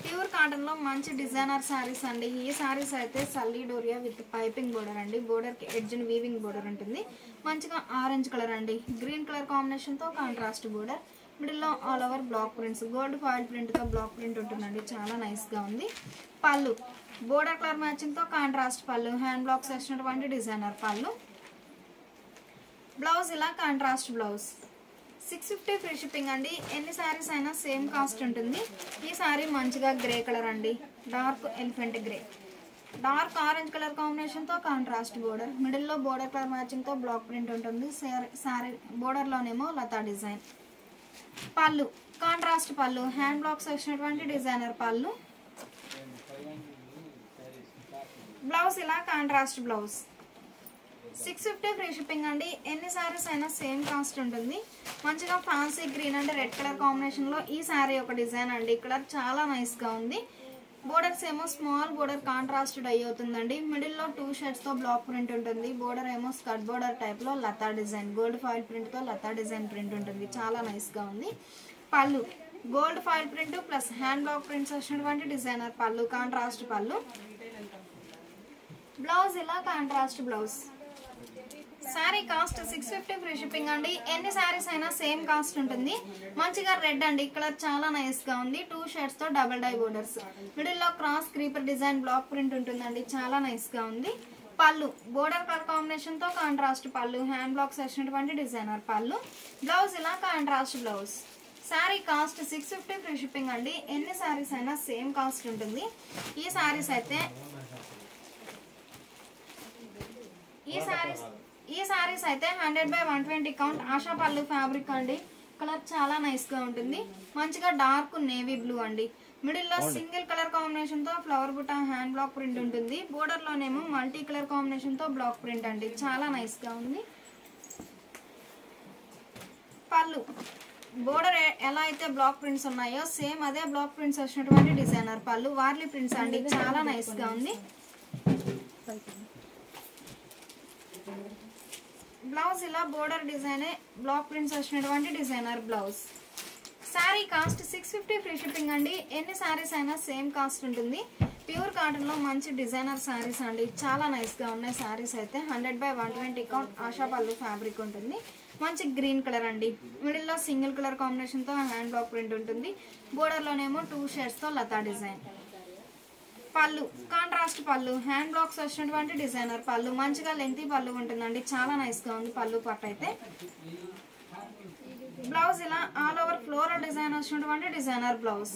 ప్యూర్ కాటన్ లో మంచి డిజైనర్ శారీస్ అండి. ఈ శారీస్ అయితే సల్లీడోరియా విత్ పైపింగ్ బోర్డర్ అండి. బోర్డర్ కి ఎడ్జ్ వీవింగ్ బోర్డర్ ఉంటుంది. మంచిగా ఆరెంజ్ కలర్ అండి, గ్రీన్ కలర్ కాంబినేషన్ తో కాంట్రాస్ట్ బోర్డర్. మిడిల్ లో all over block prints, gold foil print తో బ్లాక్ ప్రింట్ ఉంటుందండి. చాలా నైస్ గా ఉంది. పళ్ళు బోర్డర్ కలర్ మ్యాచింగ్ తో కాంట్రాస్ట్ పళ్ళు, హ్యాండ్ బ్లాక్స్ వచ్చినటువంటి డిజైనర్ పళ్ళు. బ్లౌజ్ ఇలా కాంట్రాస్ట్ బ్లౌజ్. 650 ఫ్రీ షిప్పింగ్ అండి. ఎన్ని శారీస్ అయినా సేమ్ కాస్ట్ ఉంటుంది. ఈ శారీ మంచిగా గ్రే కలర్ అండి. Dark elephant grey, dark orange colour combination తో కాంట్రాస్ట్ బోర్డర్. మిడిల్ లో బోర్డర్ కలర్ మ్యాచింగ్ తో బ్లాక్ ప్రింట్ ఉంటుంది. శారీ బోర్డర్ లోనేమో లతా డిజైన్. పళ్ళు కాంట్రాస్ట్ పళ్ళు, హ్యాండ్ బ్లాక్స్ వచ్చినటువంటి డిజైనర్ పళ్ళు. బ్లౌజ్ ఇలా కాంట్రాస్ట్ బ్లౌజ్. 650 ఫ్రీ షిప్పింగ్ అండి. ఎన్ని శారీస్ అయినా సేమ్ కాస్ట్ ఉంటుంది. మంచిగా fancy green and red colour combination లో ఈ శారీ ఒక డిజైన్ అండి. కలర్ చాలా నైస్ గా ఉంది. బోర్డర్స్ ఏమో స్మాల్ బోర్డర్ కాంట్రాస్ట్ డై అవుతుందండి. మిడిల్ లో 2 షేడ్స్ తో బ్లాక్ ప్రింట్ ఉంటుంది. బోర్డర్ ఏమో స్కర్ట్ బోర్డర్ టైప్ లో లతా డిజైన్, గోల్డ్ ఫాయిల్ ప్రింట్ తో లతా డిజైన్ ప్రింట్ ఉంటుంది. చాలా నైస్ గా ఉంది. పళ్ళు gold foil print plus hand block prints వచ్చినటువంటి డిజైనర్ పళ్ళు, కాంట్రాస్ట్ పళ్ళు. బ్లౌజ్ ఇలా contrast blouse. Sari cost 650 free shipping అండి. ఎన్ని శారీస్ అయినా సేమ్ కాస్ట్ ఉంటుంది. మంచిగా రెడ్ అండి, కలర్ చాలా నైస్ గా ఉంది. 2 షేడ్స్ తో డబుల్ డై బోర్డర్స్. మిడిల్ లో cross creeper design block print ఉంటుందండి. చాలా నైస్ గా ఉంది. పళ్ళు బోర్డర్ కలర్ కాంబినేషన్ తో కాంట్రాస్ట్ పళ్ళు, హ్యాండ్ బ్లాక్స్ వచ్చినటువంటి డిజైనర్ పళ్ళు. బ్లౌజ్ ఇలా contrast blouse. Sari cost 650 free shipping అండి. ఎన్ని శారీస్ అయినా సేమ్ కాస్ట్ ఉంటుంది. ఈ శారీస్ అయితే ఈ శారీస్ అయితే 100/120 కౌంట్ ఆశా పళ్ళు ఫ్యాబ్రిక్ అండి. కలర్ చాలా నైస్ గా ఉంటుంది. మంచిగా డార్క్ నేవీ బ్లూ అండి. మిడిల్ లో సింగిల్ కలర్ కాంబినేషన్ తో ఫ్లవర్ బుటా హ్యాండ్ బ్లాక్ ప్రింట్ ఉంటుంది. బోర్డర్ లోనేమో మల్టీ కలర్ కాంబినేషన్ తో బ్లాక్ ప్రింట్ అండి. చాలా నైస్ గా ఉంది. పళ్ళు బోర్డర్ ఎలా అయితే బ్లాక్ ప్రింట్స్ ఉన్నాయో సేమ్ అదే బ్లాక్ ప్రింట్స్ వచ్చినటువంటి డిజైనర్ పళ్ళు. వార్లీ ప్రింట్స్ అండి. చాలా నైస్ గా ఉంది. బ్లౌజ్ ఇలా బోర్డర్ డిజైన్ బ్లాక్ ప్రింట్స్ వచ్చినటువంటి designer blouse. Sari cost 650 free shipping అండి. ఎన్ని శారీస్ అయినా సేమ్ కాస్ట్ ఉంటుంది. ప్యూర్ కాటన్ లో మంచి డిజైనర్ శారీస్ అండి. చాలా నైస్ గా ఉన్నాయి శారీస్ అయితే. 100/120 కౌంట్ ఆశా పళ్ళు ఫ్యాబ్రిక్ ఉంటుంది. మంచి గ్రీన్ కలర్ అండి. మిడిల్ లో సింగిల్ కలర్ కాంబినేషన్ తో హ్యాండ్ బ్లాక్ ప్రింట్ ఉంటుంది. బోర్డర్ లోనేమో 2 షేడ్స్ తో లతా డిజైన్. పళ్ళు కాంట్రాస్ట్ పళ్ళు హ్యాండ్ బ్లాక్స్ వచ్చినటువంటి డిజైనర్ పళ్ళు. మంచిగా లెంతీ పళ్ళు ఉంటుందండి. చాలా నైస్ గా ఉంది పళ్ళు పట్టు అయితే. బ్లౌజ్ ఇలా ఆల్ ఓవర్ ఫ్లోరల్ డిజైన్ వచ్చినటువంటి డిజైనర్ బ్లౌజ్.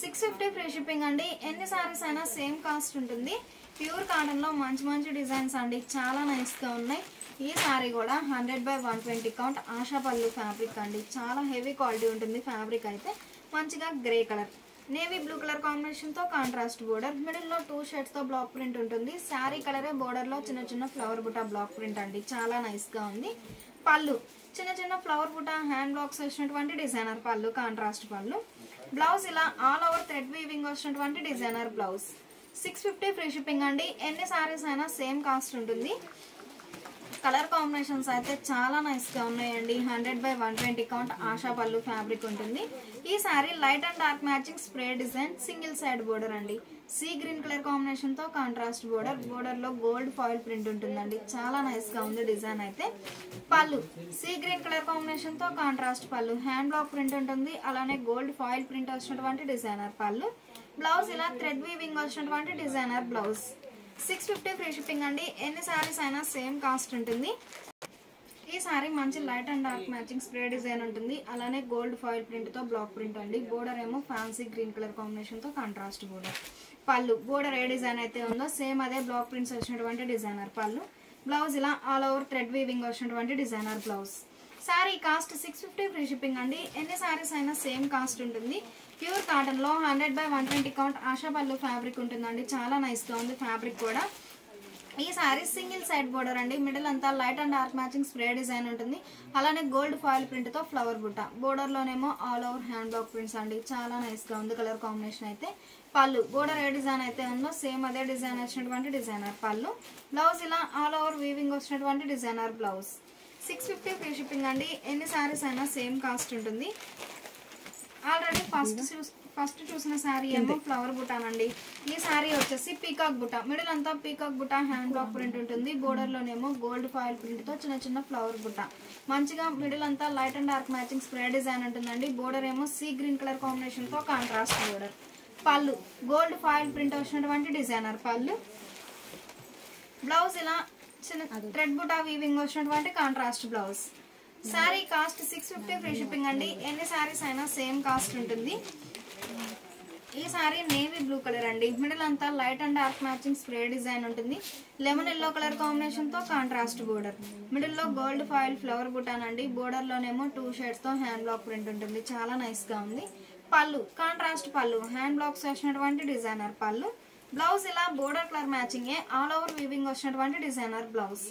650 ఫ్రీ షిప్పింగ్ అండి. ఎన్ని సారీస్ అయినా సేమ్ కాస్ట్ ఉంటుంది. ప్యూర్ కాటన్ లో మంచి మంచి డిజైన్స్ అండి. చాలా నైస్ గా ఉన్నాయి. ఈ సారీ కూడా 100/120 కౌంట్ ఆశా పళ్ళు ఫ్యాబ్రిక్ అండి. చాలా హెవీ క్వాలిటీ ఉంటుంది ఫ్యాబ్రిక్ అయితే. మంచిగా grey colour navy blue colour combination తో కాంట్రాస్ట్ బోర్డర్. మిడిల్ లో 2 షేడ్స్ తో బ్లాక్ ప్రింట్ ఉంటుంది. శారీ కలరే బోర్డర్ లో చిన్న చిన్న ఫ్లవర్ బుటా బ్లాక్ ప్రింట్ అండి. చాలా నైస్ గా ఉంది. పళ్ళు చిన్న చిన్న ఫ్లవర్ బుటా హ్యాండ్ బ్లాక్స్ వచ్చినటువంటి డిజైనర్ పళ్ళు కాంట్రాస్ట్ పళ్ళు. బ్లౌజ్ ఇలా ఆల్ ఓవర్ థ్రెడ్ వీవింగ్ వచ్చినటువంటి డిజైనర్ బ్లౌజ్. 650 ఫ్రీ షిప్పింగ్ అండి. ఎన్ని సారీస్ అయినా సేమ్ కాస్ట్ ఉంటుంది. కలర్ కాంబినేషన్స్ అయితే చాలా నైస్ గా ఉన్నాయండి. 100/120 కౌంట్ ఆశా పళ్ళు ఫ్యాబ్రిక్ ఉంటుంది. ఈ sari light and dark matching spray design single side border అండి. సీ గ్రీన్ కలర్ కాంబినేషన్ తో కాంట్రాస్ట్ బోర్డర్. బోర్డర్ లో గోల్డ్ ఫాయిల్ ప్రింట్ ఉంటుందండి. చాలా నైస్ గా ఉంది డిజైన్ అయితే. పళ్ళు సీ గ్రీన్ కలర్ కాంబినేషన్ తో కాంట్రాస్ట్ పళ్ళు. హ్యాండ్ బ్లాక్ ప్రింట్ ఉంటుంది. అలానే గోల్డ్ ఫాయిల్ ప్రింట్ వచ్చినటువంటి డిజైనర్ పళ్ళు. బ్లౌజ్ ఇలా థ్రెడ్ వీవింగ్ వచ్చినటువంటి డిజైనర్ బ్లౌజ్. 650 ఫ్రీ షిప్పింగ్ అండి. ఎన్ని సారీస్ అయినా సేమ్ కాస్ట్ ఉంటుంది. ఈ సారీ మంచి light and dark matching spray design ఉంటుంది. అలానే గోల్డ్ ఫాయిల్ ప్రింట్ తో బ్లాక్ ప్రింట్ అండి. బోర్డర్ ఏమో ఫ్యాన్సీ గ్రీన్ కలర్ కాంబినేషన్ తో కాంట్రాస్ట్ బోర్డర్. పళ్ళు బోర్డర్ ఏ డిజైన్ అయితే ఉందో సేమ్ అదే బ్లాక్ ప్రింట్స్ వచ్చినటువంటి డిజైనర్ పళ్ళు. బ్లౌజ్ ఇలా ఆల్ ఓవర్ థ్రెడ్ వీవింగ్ వచ్చినటువంటి designer blouse. Sari cost 650 free shipping అండి. ఎన్ని సారీస్ అయినా సేమ్ కాస్ట్ ఉంటుంది. ప్యూర్ కాటన్ లో 100/120 కౌంట్ ఆశా పళ్ళు ఫ్యాబ్రిక్ ఉంటుందండి. చాలా నైస్ గా ఉంది ఫ్యాబ్రిక్ కూడా. ఈ సారీ సింగిల్ సైడ్ బోర్డర్ అండి. మిడిల్ అంతా light and dark matching spray design ఉంటుంది. అలానే గోల్డ్ ఫాయిల్ ప్రింట్ తో ఫ్లవర్ బుట్ట. బోర్డర్ లోనేమో all over hand block prints అండి. చాలా నైస్ గా ఉంది కలర్ కాంబినేషన్ అయితే. పళ్ళు బోర్డర్ ఏ డిజైన్ అయితే ఉందో సేమ్ అదే డిజైన్ వచ్చినటువంటి డిజైనర్ పళ్ళు. బ్లౌజ్ ఇలా ఆల్ ఓవర్ వీవింగ్ వచ్చినటువంటి డిజైనర్ బ్లౌజ్. 650 ఫ్రీ షిప్పింగ్ అండి. ఎన్ని సారీస్ అయినా సేమ్ కాస్ట్ ఉంటుంది. ఆల్రెడీ ఫస్ట్ చూసిన శారీ ఏమో ఫ్లవర్ బుటానండి. ఈ శారీ వచ్చేసి పీకాక్ బుటా. మిడిల్ అంతా peacock buta hand block print ఉంటుంది. బోర్డర్ లోనేమో గోల్డ్ ఫాయిల్ ప్రింట్ తో చిన్న చిన్న ఫ్లవర్ బుటా. మంచిగా మిడిల్ అంతా light and dark matching spray design ఉంటుందండి. బోర్డర్ ఏమో సీ గ్రీన్ కలర్ కాంబినేషన్ తో contrast border. Pallu gold foil print వచ్చినటువంటి డిజైనర్ పళ్ళు. బ్లౌజ్ ఇలా చిన్న థ్రెడ్ బుటా వీవింగ్ వచ్చినటువంటి contrast blouse. Sari cost 650 free shipping అండి. ఎన్ని శారీస్ అయినా సేమ్ కాస్ట్ ఉంటుంది. ఈ సారీ నేవీ బ్లూ కలర్ అండి. మిడిల్ అంతా light and dark matching spray design ఉంటుంది. లెమన్ ఎల్లో కలర్ కాంబినేషన్ తో కాంట్రాస్ట్ బోర్డర్. మిడిల్ లో గోల్డ్ ఫాయిల్ ఫ్లవర్ బుటాన్ అండి. బోర్డర్ లోనేమో 2 షేడ్స్ తో హ్యాండ్ బ్లాక్ ప్రింట్ ఉంటుంది. చాలా నైస్ గా ఉంది. పళ్ళు కాంట్రాస్ట్ పళ్ళు హ్యాండ్ బ్లాక్స్ వచ్చినటువంటి డిజైనర్ పళ్ళు. బ్లౌజ్ ఇలా border colour matching all over weaving వచ్చినటువంటి డిజైనర్ బ్లౌజ్.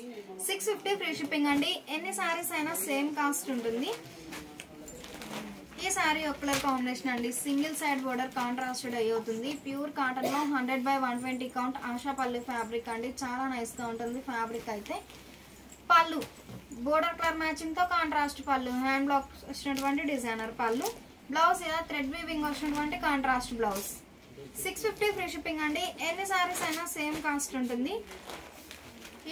650 ఫ్రీ షిప్పింగ్ అండి. ఎన్ని సారీస్ అయినా సేమ్ కాస్ట్ ఉంటుంది. ఈ సారీ ఒక కలర్ కాంబినేషన్ అండి. సింగిల్ సైడ్ బోర్డర్ కాంట్రాస్టెడ్ అవుతుంది. ప్యూర్ కాటన్ లో 100/120 కౌంట్ ఆశా పళ్ళు ఫ్యాబ్రిక్ అండి. చాలా నైస్ గా ఉంటుంది ఫ్యాబ్రిక్ అయితే. పళ్ళు బోర్డర్ కలర్ మ్యాచింగ్ తో కాంట్రాస్ట్ పళ్ళు. హ్యాండ్ బ్లాక్ వచ్చినటువంటి డిజైనర్ పళ్ళు. బ్లౌజ్ ఇలా థ్రెడ్ వీవింగ్ వచ్చినటువంటి కాంట్రాస్ట్ బ్లౌజ్. 650 ఫ్రీ షిప్పింగ్ అండి. ఎన్ని సారీస్ అయినా సేమ్ కాస్ట్ ఉంటుంది.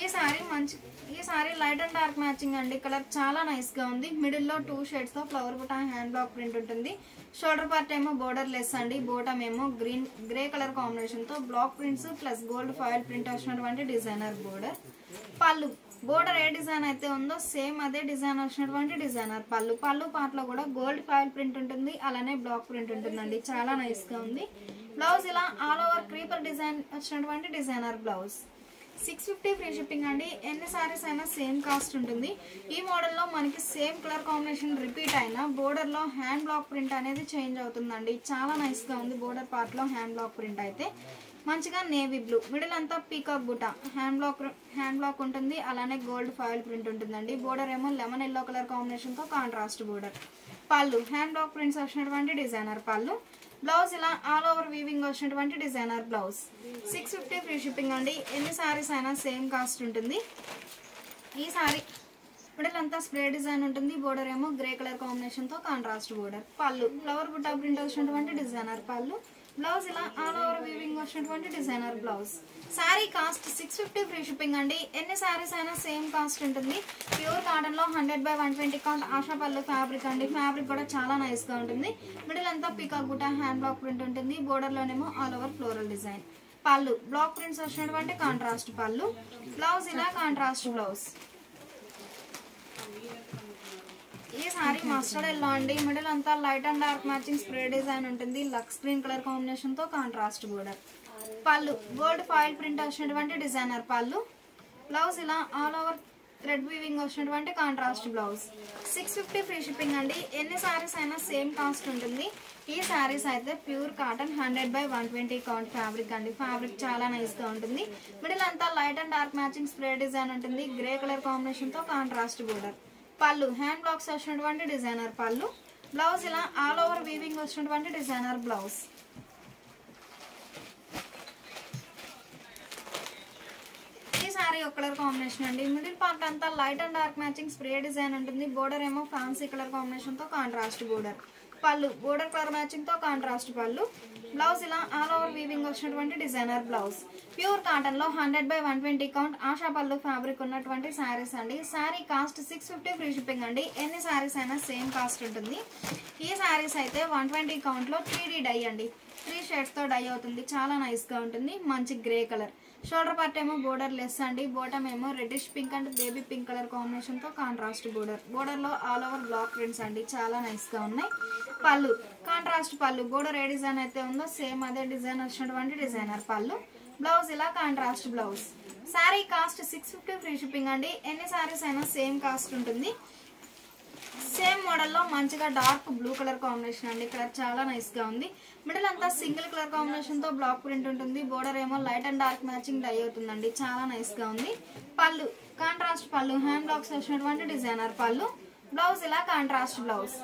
ఈ sari light and dark matching అండి. కలర్ చాలా నైస్ గా ఉంది. మిడిల్ లో 2 షేడ్స్ తో ఫ్లవర్ బుటా హ్యాండ్ బ్లాక్ ప్రింట్ ఉంటుంది. షోల్డర్ పార్ట్ ఏమో బోర్డర్ లెస్ అండి. బోటమ్ ఏమో గ్రే కలర్ కాంబినేషన్ తో block prints plus gold foil print వచ్చినటువంటి డిజైనర్ బోర్డర్. పళ్ళు బోర్డర్ ఏ డిజైన్ అయితే ఉందో సేమ్ అదే డిజైన్ వచ్చినటువంటి డిజైనర్ పళ్ళు. పళ్ళు పార్ట్ లో కూడా గోల్డ్ ఫాయిల్ ప్రింట్ ఉంటుంది. అలానే బ్లాక్ ప్రింట్ ఉంటుందండి. చాలా నైస్ గా ఉంది. బ్లౌజ్ ఇలా ఆల్ ఓవర్ క్రీపర్ డిజైన్ వచ్చినటువంటి డిజైనర్ బ్లౌజ్. 650 ఫ్రీ షిప్పింగ్ అండి. ఎన్ని సారీస్ అయినా సేమ్ కాస్ట్ ఉంటుంది. ఈ మోడల్లో మనకి సేమ్ కలర్ కాంబినేషన్ రిపీట్ అయినా బోర్డర్లో హ్యాండ్ బ్లాక్ ప్రింట్ అనేది చేంజ్ అవుతుందండి. చాలా నైస్గా ఉంది. బోర్డర్ పార్ట్లో హ్యాండ్ బ్లాక్ ప్రింట్ అయితే మంచిగా నేవీ బ్లూ, మిడిల్ అంతా పీకాక్ బుటా హ్యాండ్ బ్లాక్ ఉంటుంది. అలానే గోల్డ్ ఫాయిల్ ప్రింట్ ఉంటుందండి. బోర్డర్ ఏమో లెమన్ ఎల్లో కలర్ కాంబినేషన్తో కాంట్రాస్ట్ బోర్డర్. పళ్ళు హ్యాండ్ బ్లాక్ ప్రింట్స్ వచ్చినటువంటి డిజైనర్ పళ్ళు. బ్లౌజ్ ఇలా ఆల్ ఓవర్ వీవింగ్ వచ్చినటువంటి డిజైనర్ బ్లౌజ్. 650 ఫ్రీ షిప్పింగ్ అండి. ఎన్ని సారీస్ అయినా సేమ్ కాస్ట్ ఉంటుంది. ఈ సారీ మిడిల్ అంతా స్ప్రే డిజైన్ ఉంటుంది. బోర్డర్ ఏమో గ్రే కలర్ కాంబినేషన్తో కాంట్రాస్ట్ బోర్డర్. పళ్ళు ఫ్లవర్ బుట్టా ప్రింట్ వచ్చినటువంటి డిజైనర్ పళ్ళు. బ్లౌజ్ ఇలా ఆల్ ఓవర్ వీవింగ్ వచ్చినటువంటి designer blouse. Sari cost 650 free shipping అండి. ఎన్ని శారీస్ అయినా సేమ్ కాస్ట్ ఉంటుంది. ప్యూర్ కాటన్ లో 100/120 కౌంట్ ఆశా పళ్ళు ఫ్యాబ్రిక్ అండి. ఫ్యాబ్రిక్ కూడా చాలా నైస్ గా ఉంటుంది. మిడిల్ అంతా peacock buta hand block print ఉంటుంది. బోర్డర్ లోనేమో all over floral design. Pallu block prints వచ్చినటువంటి కాంట్రాస్ట్ పళ్ళు. బ్లౌజ్ ఇలా కాంట్రాస్ట్ బ్లౌజ్. ఈ సారీ మస్టర్డ్ ఎల్లో అండి. మిడిల్ అంతా light and dark matching spray design ఉంటుంది. లక్స్ గ్రీన్ కలర్ కాంబినేషన్ తో contrast border. Pallu gold foil print వచ్చినటువంటి డిజైనర్ పళ్ళు. బ్లౌజ్ ఇలా ఆల్ ఓవర్ థ్రెడ్ వీవింగ్ వచ్చినటువంటి కాంట్రాస్ట్ బ్లౌజ్. 650 ఫ్రీ షిప్పింగ్ అండి. ఎన్ని సారీస్ అయినా సేమ్ కాస్ట్ ఉంటుంది. ఈ సారీస్ అయితే ప్యూర్ కాటన్ 100/120 కౌంట్ ఫ్యాబ్రిక్ అండి. ఫ్యాబ్రిక్ చాలా నైస్ గా ఉంటుంది. మిడిల్ అంతా light and dark matching spray design ఉంటుంది. గ్రే కలర్ కాంబినేషన్ తో కాంట్రాస్ట్ బోర్డర్. పళ్ళు హ్యాండ్ బ్లాక్స్ వచ్చినటువంటి డిజైనర్ పళ్ళు. బ్లౌజ్ ఇలా ఆల్ ఓవర్ వీవింగ్ వచ్చినటువంటి డిజైనర్ బ్లౌజ్. ఈ సారీ ఒక కలర్ కాంబినేషన్ అండి. మిడిల్ పార్ట్ అంతా light and dark matching spray design ఉంటుంది. బోర్డర్ ఏమో ఫ్యాన్సీ కలర్ కాంబినేషన్ తో contrast border. Pallu border colour matching తో కాంట్రాస్ట్ పళ్ళు. బ్లౌజ్ ఇలా ఆల్ ఓవర్ వీవింగ్ వచ్చినటువంటి డిజైనర్ బ్లౌజ్. ప్యూర్ కాటన్ లో 100/120 కౌంట్ ఆశా పళ్ళు ఫ్యాబ్రిక్ ఉన్నటువంటి శారీస్ అండి. శారీ కాస్ట్ 650 ఫ్రీ షిప్పింగ్ అండి. ఎన్ని శారీస్ అయినా సేమ్ కాస్ట్ ఉంటుంది. ఈ శారీస్ అయితే 120 కౌంట్ లో 3D డై అండి. 3 షేడ్స్ తో డై అవుతుంది. చాలా నైస్ గా ఉంటుంది. మంచి గ్రే కలర్. షోల్డర్ పార్ట్ ఏమో బోర్డర్ లెస్ అండి. బాటమ్ ఏమో reddish pink and baby pink colour combination తో కాంట్రాస్ట్ బోర్డర్. బోర్డర్ లో ఆల్ ఓవర్ బ్లాక్ ప్రింట్స్ అండి. చాలా నైస్ గా ఉన్నాయి. పళ్ళు కాంట్రాస్ట్ పళ్ళు. బోర్డర్ ఏ డిజైన్ అయితే ఉందో సేమ్ అదే డిజైన్ వచ్చినటువంటి డిజైనర్ పళ్ళు. బ్లౌజ్ ఇలా contrast blouse. Sari cost 650 free shipping అండి. ఎన్ని శారీస్ అయినా సేమ్ కాస్ట్ ఉంటుంది. సేమ్ మోడల్లో మంచిగా డార్క్ బ్లూ కలర్ కాంబినేషన్ అండి. కలర్ చాలా నైస్ గా ఉంది. మిడిల్ అంతా సింగిల్ కలర్ కాంబినేషన్ తో బ్లాక్ ప్రింట్ ఉంటుంది. బోర్డర్ ఏమో light and dark matching dye అవుతుందండి. చాలా నైస్ గా ఉంది. పళ్ళు కాంట్రాస్ట్ పళ్ళు. హ్యాండ్ బ్లాక్స్ వచ్చినటువంటి డిజైనర్ పళ్ళు. బ్లౌజ్ ఇలా contrast blouse.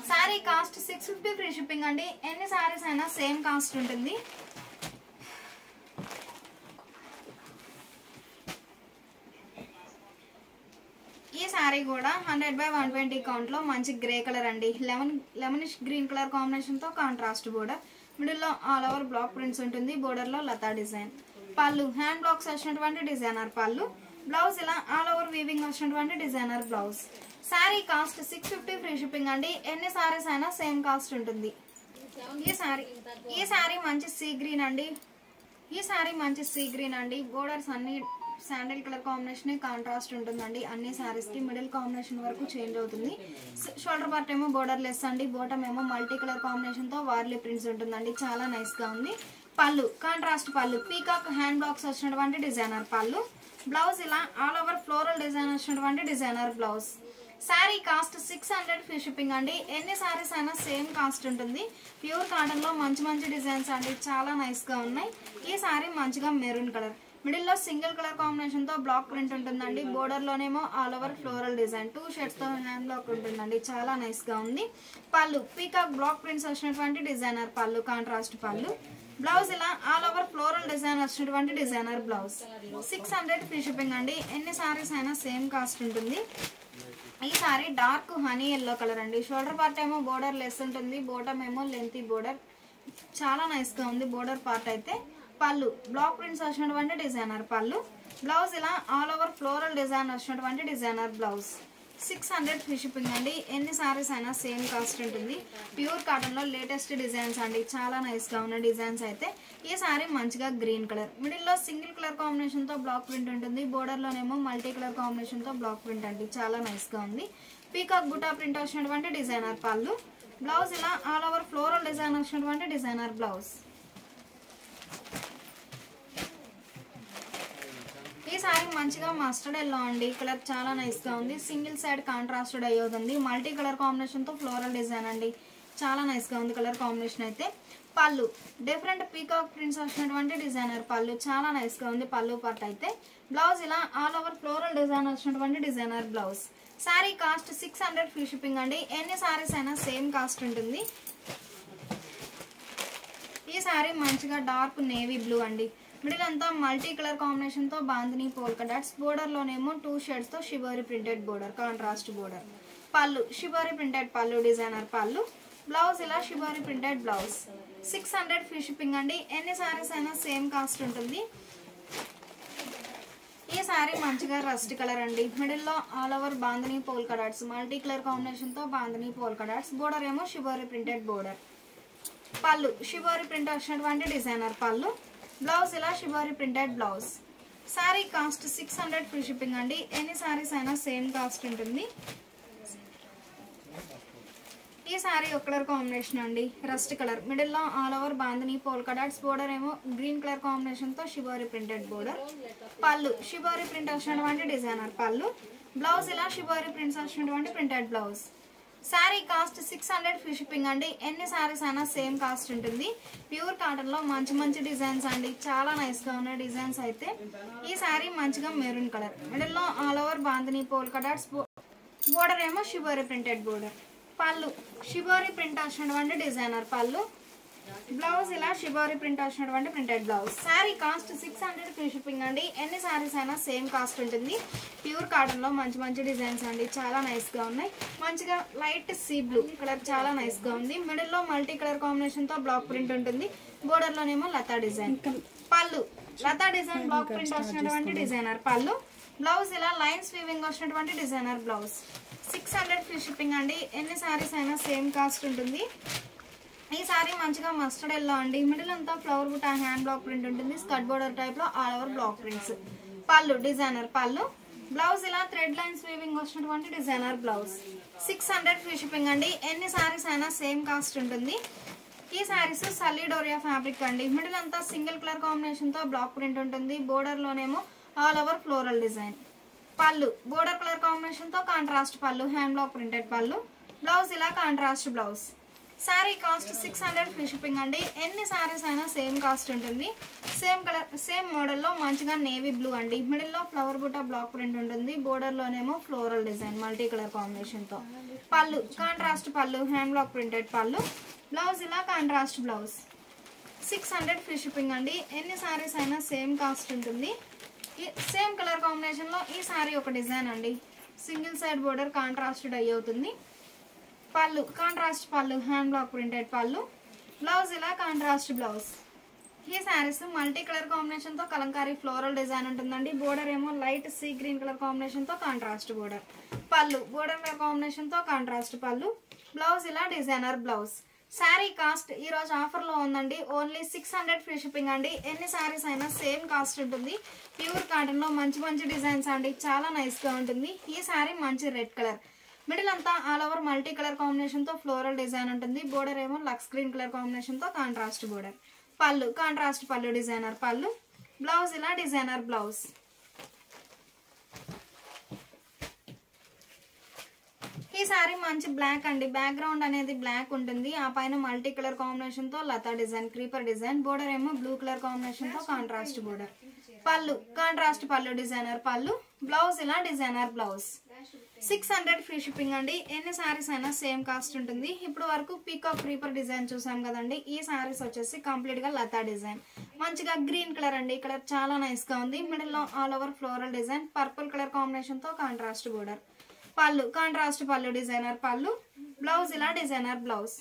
Sari cost 650 free shipping అండి. ఎన్ని శారీస్ అయినా సేమ్ కాస్ట్ ఉంటుంది. ఈ శారీ కూడా 100/120 కౌంట్ లో మంచి గ్రే కలర్ అండి. లెమనిష్ గ్రీన్ కలర్ కాంబినేషన్ తో కాంట్రాస్ట్ బోర్డర్. మిడిల్ లో ఆల్ ఓవర్ బ్లాక్ ప్రింట్స్ ఉంటుంది. బోర్డర్ లో లతా డిజైన్. పళ్ళు హ్యాండ్ బ్లాక్స్ వచ్చినటువంటి డిజైనర్ పళ్ళు. బ్లౌజ్ ఇలా ఆల్ ఓవర్ వీవింగ్ వచ్చినటువంటి designer blouse. Sari cost 650 free shipping అండి. ఎన్ని శారీస్ అయినా సేమ్ కాస్ట్ ఉంటుంది. ఈ శారీ మంచి సీ గ్రీన్ అండి. బోర్డర్స్ అన్ని శాండిల్ కలర్ కాంబినేషన్ కాంట్రాస్ట్ ఉంటుందండి. అన్ని శారీస్ కి మిడిల్ కాంబినేషన్ వరకు చేంజ్ అవుతుంది. షోల్డర్ పార్ట్ ఏమో బోర్డర్ లెస్ అండి. బాటమ్ ఏమో మల్టీ కలర్ కాంబినేషన్ తో వార్లీ ప్రింట్స్ ఉంటుందండి. చాలా నైస్ గా ఉంది. పళ్ళు కాంట్రాస్ట్ పళ్ళు. పీకాక్ హ్యాండ్ బ్లాక్స్ వచ్చినటువంటి డిజైనర్ పళ్ళు. బ్లౌజ్ ఇలా ఆల్ ఓవర్ ఫ్లోరల్ డిజైన్ వచ్చినటువంటి designer blouse. Sari cost 600 free shipping అండి. ఎన్ని శారీస్ అయినా సేమ్ కాస్ట్ ఉంటుంది. ప్యూర్ కాటన్ లో మంచి డిజైన్స్ అండి. చాలా నైస్ గా ఉన్నాయి. ఈ శారీ మంచిగా మెరూన్ కలర్. మిడిల్ లో సింగిల్ కలర్ కాంబినేషన్ తో బ్లాక్ ప్రింట్ ఉంటుందండి. బోర్డర్ లోనేమో all over floral design. 2 shades తో హ్యాండ్ బ్లాక్ ఉంటుందండి. చాలా నైస్ గా ఉంది. పళ్ళు పీకాక్ బ్లాక్ ప్రింట్స్ వచ్చినటువంటి డిజైనర్ పళ్ళు. కాంట్రాస్ట్ పళ్ళు. బ్లౌజ్ ఇలా ఆల్ ఓవర్ ఫ్లోరల్ డిజైన్ వచ్చినటువంటి డిజైనర్ బ్లౌజ్. 600 ఫ్రీ షిప్పింగ్ అండి. ఎన్ని శారీస్ అయినా సేమ్ కాస్ట్ ఉంటుంది. ఈ sari dark honey yellow colour అండి. షోల్డర్ పార్ట్ ఏమో బోర్డర్ లెస్ ఉంటుంది. బాటమ్ ఏమో లెంతీ బోర్డర్. చాలా నైస్ గా ఉంది బోర్డర్ పార్ట్ అయితే. పళ్ళు బ్లాక్ ప్రింట్స్ వచ్చినటువంటి డిజైనర్ పళ్ళు. బ్లౌజ్ ఇలా ఆల్ ఓవర్ ఫ్లోరల్ డిజైన్ వచ్చినటువంటి డిజైనర్ బ్లౌజ్. 600 ఫ్రీ షిప్పింగ్ అండి. ఎన్ని సారీస్ అయినా సేమ్ కాస్ట్ ఉంటుంది. ప్యూర్ కాటన్ లో లేటెస్ట్ డిజైన్స్ అండి. చాలా నైస్ గా ఉన్న డిజైన్స్ అయితే. ఈ సారీ మంచిగా గ్రీన్ కలర్. మిడిల్ లో సింగిల్ కలర్ కాంబినేషన్ తో బ్లాక్ ప్రింట్ ఉంటుంది. బోర్డర్ లోనేమో మల్టీ కలర్ కాంబినేషన్ తో బ్లాక్ ప్రింట్ అండి. చాలా నైస్ గా ఉంది. పీకాక్ బుటా ప్రింట్ వచ్చినటువంటి డిజైనర్ పళ్ళు. బ్లౌజ్ ఇలా ఆల్ ఓవర్ ఫ్లోరల్ డిజైన్ వచ్చినటువంటి డిజైనర్ బ్లౌజ్. ఈ ఈ సారీ మంచిగా మస్టర్డ్ ఎల్లో అండి, కలర్ చాలా నైస్ గా ఉంది. సింగిల్ సైడ్ కాంట్రాస్టెడ్ అయ్యి అవుతుంది. మల్టీ కలర్ కాంబినేషన్ తో ఫ్లోరల్ డిజైన్ అండి, చాలా నైస్ గా ఉంది కలర్ కాంబినేషన్ అయితే. పళ్ళు డిఫరెంట్ పీకాక్ ప్రింట్స్ వచ్చినటువంటి డిజైనర్ పళ్ళు, చాలా నైస్ గా ఉంది పళ్ళు పార్ట్ అయితే. బ్లౌజ్ ఇలా ఆల్ ఓవర్ ఫ్లోరల్ డిజైన్ వచ్చినటువంటి designer blouse. Sari cost 600 free shipping అండి. ఎన్ని సారీస్ అయినా సేమ్ కాస్ట్ ఉంటుంది. ఈ సారీ మంచిగా డార్క్ నేవీ బ్లూ అండి, మిడిల్ అంతా మల్టీ కలర్ కాంబినేషన్ తో బాందిని పోల్కా డాట్స్, బోర్డర్ లోనేమో 2 షేడ్స్ తో shibori printed border, contrast border. Pallu shibori printed pallu, designer పళ్ళు. బ్లౌజ్ ఇలా shibori printed blouse. 600 free shipping అండి. ఎన్ని సారీస్ అయినా సేమ్ కాస్ట్ ఉంటుంది. ఈ సారీ మంచిగా రస్ట్ కలర్ అండి, మిడిల్ లో all over bandhani polka dots, multi colour combination తో బాందిని పోల్కా డాట్స్, బోర్డర్ ఏమో shibori printed border. Pallu shibori print వచ్చినటువంటి డిజైనర్ పళ్ళు. బ్లౌజ్ ఇలా shibori printed blouse. Sari cost 600 free shipping అండి. ఎన్ని సారీస్ అయినా సేమ్ కాస్ట్ ఉంటుంది. ఈ సారీ ఒక కలర్ కాంబినేషన్ అండి, రస్ట్ కలర్, మిడిల్ లో all over bandhani polka dots, border ఏమో గ్రీన్ కలర్ కాంబినేషన్ తో shibori printed border. Pallu shibori print వచ్చినటువంటి డిజైనర్ పళ్ళు. బ్లౌజ్ ఇలా షిబోరి ప్రింట్స్ వచ్చినటువంటి printed blouse. Sari cost 600 free shipping అండి. ఎన్ని సారీస్ అయినా సేమ్ కాస్ట్ ఉంటుంది. ప్యూర్ కాటన్ లో మంచి మంచి డిజైన్స్ అండి, చాలా నైస్ గా ఉన్న డిజైన్స్ అయితే. ఈ సారీ మంచిగా మెరూన్ కలర్, మిడిల్ లో all over bandhani polka dots, border ఏమో shibori printed border. Pallu shibori print వచ్చినటువంటి డిజైనర్ పళ్ళు. బ్లౌజ్ ఇలా షిబోరి ప్రింట్ వచ్చినటువంటి printed blouse. Sari cost 600 free shipping అండి. ఎన్ని సారీస్ అయినా సేమ్ కాస్ట్ ఉంటుంది. ప్యూర్ కాటన్ లో మంచి మంచి డిజైన్స్ అండి, చాలా నైస్ గా ఉన్నాయి. మంచిగా లైట్ సీ బ్లూ కలర్, చాలా నైస్ గా ఉంది. మిడిల్ లో మల్టీ కలర్ కాంబినేషన్ తో బ్లాక్ ప్రింట్ ఉంటుంది. బోర్డర్ లోనేమో లతా డిజైన్. పళ్ళు లతా డిజైన్ బ్లాక్ ప్రింట్ వచ్చినటువంటి డిజైనర్ పళ్ళు. బ్లౌజ్ ఇలా లైన్స్ వీవింగ్ వచ్చినటువంటి డిజైనర్ బ్లౌజ్. 600 ఫ్రీ షిప్పింగ్ అండి. ఎన్ని సారీస్ అయినా సేమ్ కాస్ట్ ఉంటుంది. ఈ సారీ మంచిగా మస్టర్డ్ ఎల్లో అండి, మిడిల్ అంతా flower butta hand block print ఉంటుంది. స్కర్ట్ బోర్డర్ టైప్ లో all over block prints. Pallu designer పళ్ళు. బ్లౌజ్ ఇలా థ్రెడ్ లైన్స్ వీవింగ్ వచ్చినటువంటి డిజైనర్ బ్లౌజ్. 600 ఫ్రీ షిప్పింగ్ అండి. ఎన్ని సారీస్ అయినా సేమ్ కాస్ట్ ఉంటుంది. ఈ సారీస్ సల్లిడోరియా ఫ్యాబ్రిక్ అండి, మిడిల్ అంతా సింగిల్ కలర్ కాంబినేషన్ తో బ్లాక్ ప్రింట్ ఉంటుంది. బోర్డర్ లోనేమో all over floral design. Pallu border colour combination తో కాంట్రాస్ట్ పళ్ళు, హ్యాండ్ బ్లాక్ ప్రింటెడ్ పళ్ళు. బ్లౌజ్ ఇలా contrast blouse. Sari cost 600 free shipping అండి. ఎన్ని సారీస్ అయినా సేమ్ కాస్ట్ ఉంటుంది. సేమ్ కలర్ సేమ్ మోడల్లో మంచిగా నేవీ బ్లూ అండి, మిడిల్ లో ఫ్లవర్ బుట్ట బ్లాక్ ప్రింట్ ఉంటుంది. బోర్డర్ లోనేమో floral design multi colour combination తో. పళ్ళు కాంట్రాస్ట్ పళ్ళు, హ్యాండ్ బ్లాక్ ప్రింటెడ్ పళ్ళు. బ్లౌజ్ ఇలా కాంట్రాస్ట్ బ్లౌజ్. 600 ఫ్రీ షిప్పింగ్ అండి. ఎన్ని సారీస్ అయినా సేమ్ కాస్ట్ ఉంటుంది. సేమ్ కలర్ కాంబినేషన్ లో ఈ సారీ ఒక డిజైన్ అండి, సింగిల్ సైడ్ బోర్డర్ కాంట్రాస్టెడ్ అయ్యి అవుతుంది. పళ్ళు కాంట్రాస్ట్ పళ్ళు, హ్యాండ్ బ్లాక్ ప్రింటెడ్ పళ్ళు. బ్లౌజ్ ఇలా కాంట్రాస్ట్ బ్లౌజ్. ఈ సారీస్ మల్టీ కలర్ కాంబినేషన్ తో కలంకారీ ఫ్లోరల్ డిజైన్ ఉంటుందండి. బోర్డర్ ఏమో light sea green colour combination తో contrast border. Pallu border colour combination తో కాంట్రాస్ట్ పళ్ళు. బ్లౌజ్ ఇలా డిజైనర్ బ్లౌజ్. సారీ కాస్ట్ ఈ రోజు ఆఫర్ లో ఉందండి, ఓన్లీ 600 ఫ్రీ షిప్పింగ్ అండి. ఎన్ని సారీస్ అయినా సేమ్ కాస్ట్ ఉంటుంది. ప్యూర్ కాటన్ లో మంచి మంచి డిజైన్స్ అండి, చాలా నైస్ గా ఉంటుంది. ఈ సారీ మంచి రెడ్ కలర్, మిడిల్ అంతా all over multi colour combination తో ఫ్లోరల్ డిజైన్ ఉంటుంది. బోర్డర్ ఏమో లక్స్ గ్రీన్ కలర్ కాంబినేషన్ తో కాంట్రాస్ట్ బోర్డర్. పళ్ళు కాంట్రాస్ట్ పళ్ళు, డిజైనర్ పళ్ళు. బ్లౌజ్ ఇలా డిజైనర్ బ్లౌజ్. ఈ సారీ మంచి బ్లాక్ అండి, బ్యాక్గ్రౌండ్ అనేది బ్లాక్ ఉంటుంది. ఆ పైన మల్టీ కలర్ కాంబినేషన్ తో లతా డిజైన్, క్రీపర్ డిజైన్. బోర్డర్ ఏమో బ్లూ కలర్ కాంబినేషన్ తో కాంట్రాస్ట్ బోర్డర్. పళ్ళు కాంట్రాస్ట్ పళ్ళు, డిజైనర్ పళ్ళు. బ్లౌజ్ ఇలా డిజైనర్ బ్లౌజ్. 600 ఫ్రీ షిప్పింగ్ అండి. ఎన్ని సారీస్ అయినా సేమ్ కాస్ట్ ఉంటుంది. ఇప్పుడు వరకు పీకాక్ క్రీపర్ డిజైన్ చూసాం కదండి. ఈ సారీస్ వచ్చేసి కంప్లీట్ గా లతా డిజైన్, మంచిగా గ్రీన్ కలర్ అండి, కలర్ చాలా నైస్ గా ఉంది. మిడిల్ లో all over floral design, purple colour combination తో కాంట్రాస్ట్ బోర్డర్. పళ్ళు కాంట్రాస్ట్ పళ్ళు, డిజైనర్ పళ్ళు. బ్లౌజ్ ఇలా డిజైనర్ బ్లౌజ్.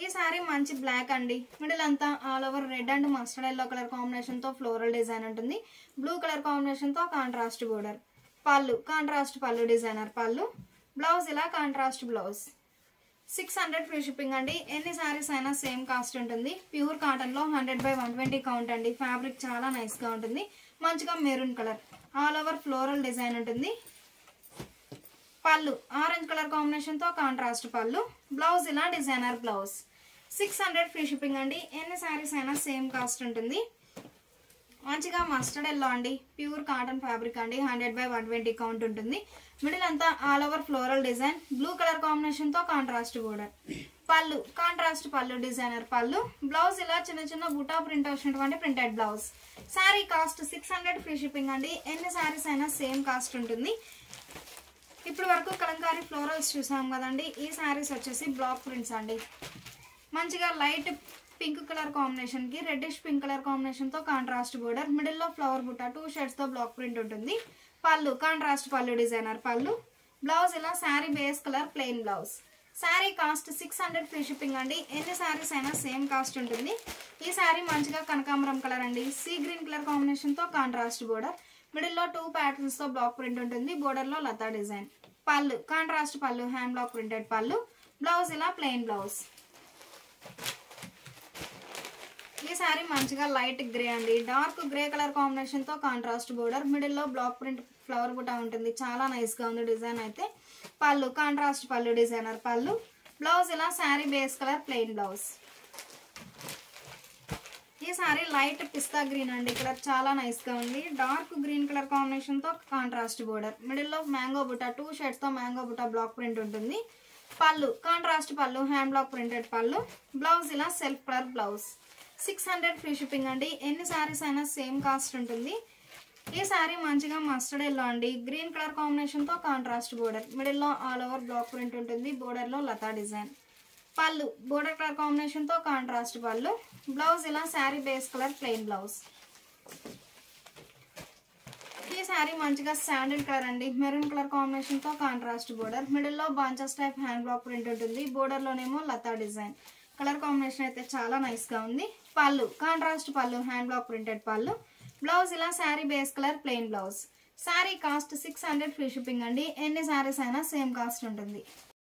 ఈ సారీ మంచి బ్లాక్ అండి, మిడిల్ అంతా all over red and mustard yellow colour combination తో ఫ్లోరల్ డిజైన్ ఉంటుంది. బ్లూ కలర్ కాంబినేషన్ తో కాంట్రాస్ట్ బోర్డర్. పళ్ళు కాంట్రాస్ట్ పళ్ళు, డిజైనర్ పళ్ళు. బ్లౌజ్ ఇలా కాంట్రాస్ట్ బ్లౌజ్. 600 ఫ్రీ షిప్పింగ్ అండి. ఎన్ని సారీస్ అయినా సేమ్ కాస్ట్ ఉంటుంది. ప్యూర్ కాటన్ లో 100/120 కౌంట్ అండి. ఫ్యాబ్రిక్ చాలా నైస్ గా ఉంటుంది. మంచిగా maroon colour, all over floral design ఉంటుంది. పళ్ళు ఆరెంజ్ కలర్ కాంబినేషన్ తో కాంట్రాస్ట్ పళ్ళు. బ్లౌజ్ ఇలా డిజైనర్ బ్లౌజ్. 600 ఫ్రీ షిప్పింగ్ అండి. ఎన్ని శారీస్ అయినా సేమ్ కాస్ట్ ఉంటుంది. మంచిగా మస్టర్డ్ ఎల్లో అండి, ప్యూర్ కాటన్ ఫ్యాబ్రిక్ అండి, 100/120 కౌంట్ ఉంటుంది. మిడిల్ అంతా all over floral design, blue colour combination తో కాంట్రాస్ట్ బోర్డర్. పళ్ళు కాంట్రాస్ట్ పళ్ళు, డిజైనర్ పళ్ళు. బ్లౌజ్ ఇలా చిన్న చిన్న బుటా ప్రింట్ వచ్చినటువంటి printed blouse. Sari cost 600 free shipping అండి. ఎన్ని శారీస్ అయినా సేమ్ కాస్ట్ ఉంటుంది. ఇప్పుడు వరకు కలంకారీ ఫ్లోరల్స్ చూసాం కదండి. ఈ శారీస్ వచ్చేసి బ్లాక్ ప్రింట్స్ అండి. మంచిగా లైట్ పింక్ కలర్ కాంబినేషన్ కి రెడ్డిష్ పింక్ కలర్ కాంబినేషన్ తో కాంట్రాస్ట్ బోర్డర్, మిడిల్ లో ఫ్లవర్ బుట్ట, 2 షేడ్స్ తో బ్లాక్ ప్రింట్ ఉంటుంది. పళ్ళు కాంట్రాస్ట్ పళ్ళు, డిజైనర్ పళ్ళు. బ్లౌజ్ ఇలా sari base colour plain blouse. Sari cost 600 free shipping అండి. ఎన్ని శారీస్ అయినా సేమ్ కాస్ట్ ఉంటుంది. ఈ శారీ మంచిగా కనకాంబరం కలర్ అండి, సీ గ్రీన్ కలర్ కాంబినేషన్ తో కాంట్రాస్ట్ బోర్డర్, మిడిల్ లో 2 ప్యాటర్న్స్ తో బ్లాక్ ప్రింట్ ఉంటుంది. బోర్డర్ లో లతా డిజైన్. పళ్ళు కాంట్రాస్ట్ పళ్ళు, హ్యాండ్ బ్లాక్ ప్రింటెడ్ పళ్ళు. బ్లౌజ్ ఇలా ప్లెయిన్ బ్లౌజ్. ఈ శారీ మంచిగా లైట్ గ్రే అండి, డార్క్ గ్రే కలర్ కాంబినేషన్ తో కాంట్రాస్ట్ బోర్డర్, మిడిల్ లో బ్లాక్ ప్రింట్ ఫ్లవర్ బుటా ఉంటుంది. చాలా నైస్ గా ఉంది డిజైన్ అయితే. పళ్ళు కాంట్రాస్ట్ పళ్ళు, డిజైనర్ పళ్ళు. బ్లౌజ్ ఇలా sari base colour plain blouse. ఈ శారీ లైట్ పిస్తా గ్రీన్ అండి, ఇక్కడ చాలా నైస్ గా ఉంది. డార్క్ గ్రీన్ కలర్ కాంబినేషన్ తో కాంట్రాస్ట్ బోర్డర్, మిడిల్ లో మ్యాంగో బుటా, 2 షేడ్స్ తో మ్యాంగో బుటా బ్లాక్ ప్రింట్ ఉంటుంది. పళ్ళు కాంట్రాస్ట్ పళ్ళు, హ్యాండ్ బ్లాక్ ప్రింటెడ్ పళ్ళు. బ్లౌజ్ ఇలా self colour blouse. 600 free shipping అండి. ఎన్ని శారీస్ అయినా సేమ్ కాస్ట్ ఉంటుంది. ఈ శారీ మంచిగా మస్టర్డ్ ఎల్లో అండి, గ్రీన్ కలర్ కాంబినేషన్ తో కాంట్రాస్ట్ బోర్డర్, మిడిల్ లో ఆల్ ఓవర్ బ్లాక్ ప్రింట్ ఉంటుంది. బోర్డర్ లో లతా design. Pallu border colour combination తో కాంట్రాస్ట్ పళ్ళు. బ్లౌజ్ ఇలా sari base colour plain blouse. ఈ శారీ మంచిగా శాండిల్ కలర్ అండి, మెరూన్ కలర్ కాంబినేషన్ తో కాంట్రాస్ట్ బోర్డర్, మిడిల్ లో bunches type hand block print ఉంటుంది. బోర్డర్ లోనేమో లతా డిజైన్. కలర్ కాంబినేషన్ అయితే చాలా నైస్ గా ఉంది. పళ్ళు కాంట్రాస్ట్ పళ్ళు, హ్యాండ్ బ్లాక్ ప్రింటెడ్ పళ్ళు. బ్లౌజ్ ఇలా sari base colour plain blouse. Sari cost 600 free shipping అండి. ఎన్ని శారీస్ అయినా సేమ్ కాస్ట్ ఉంటుంది.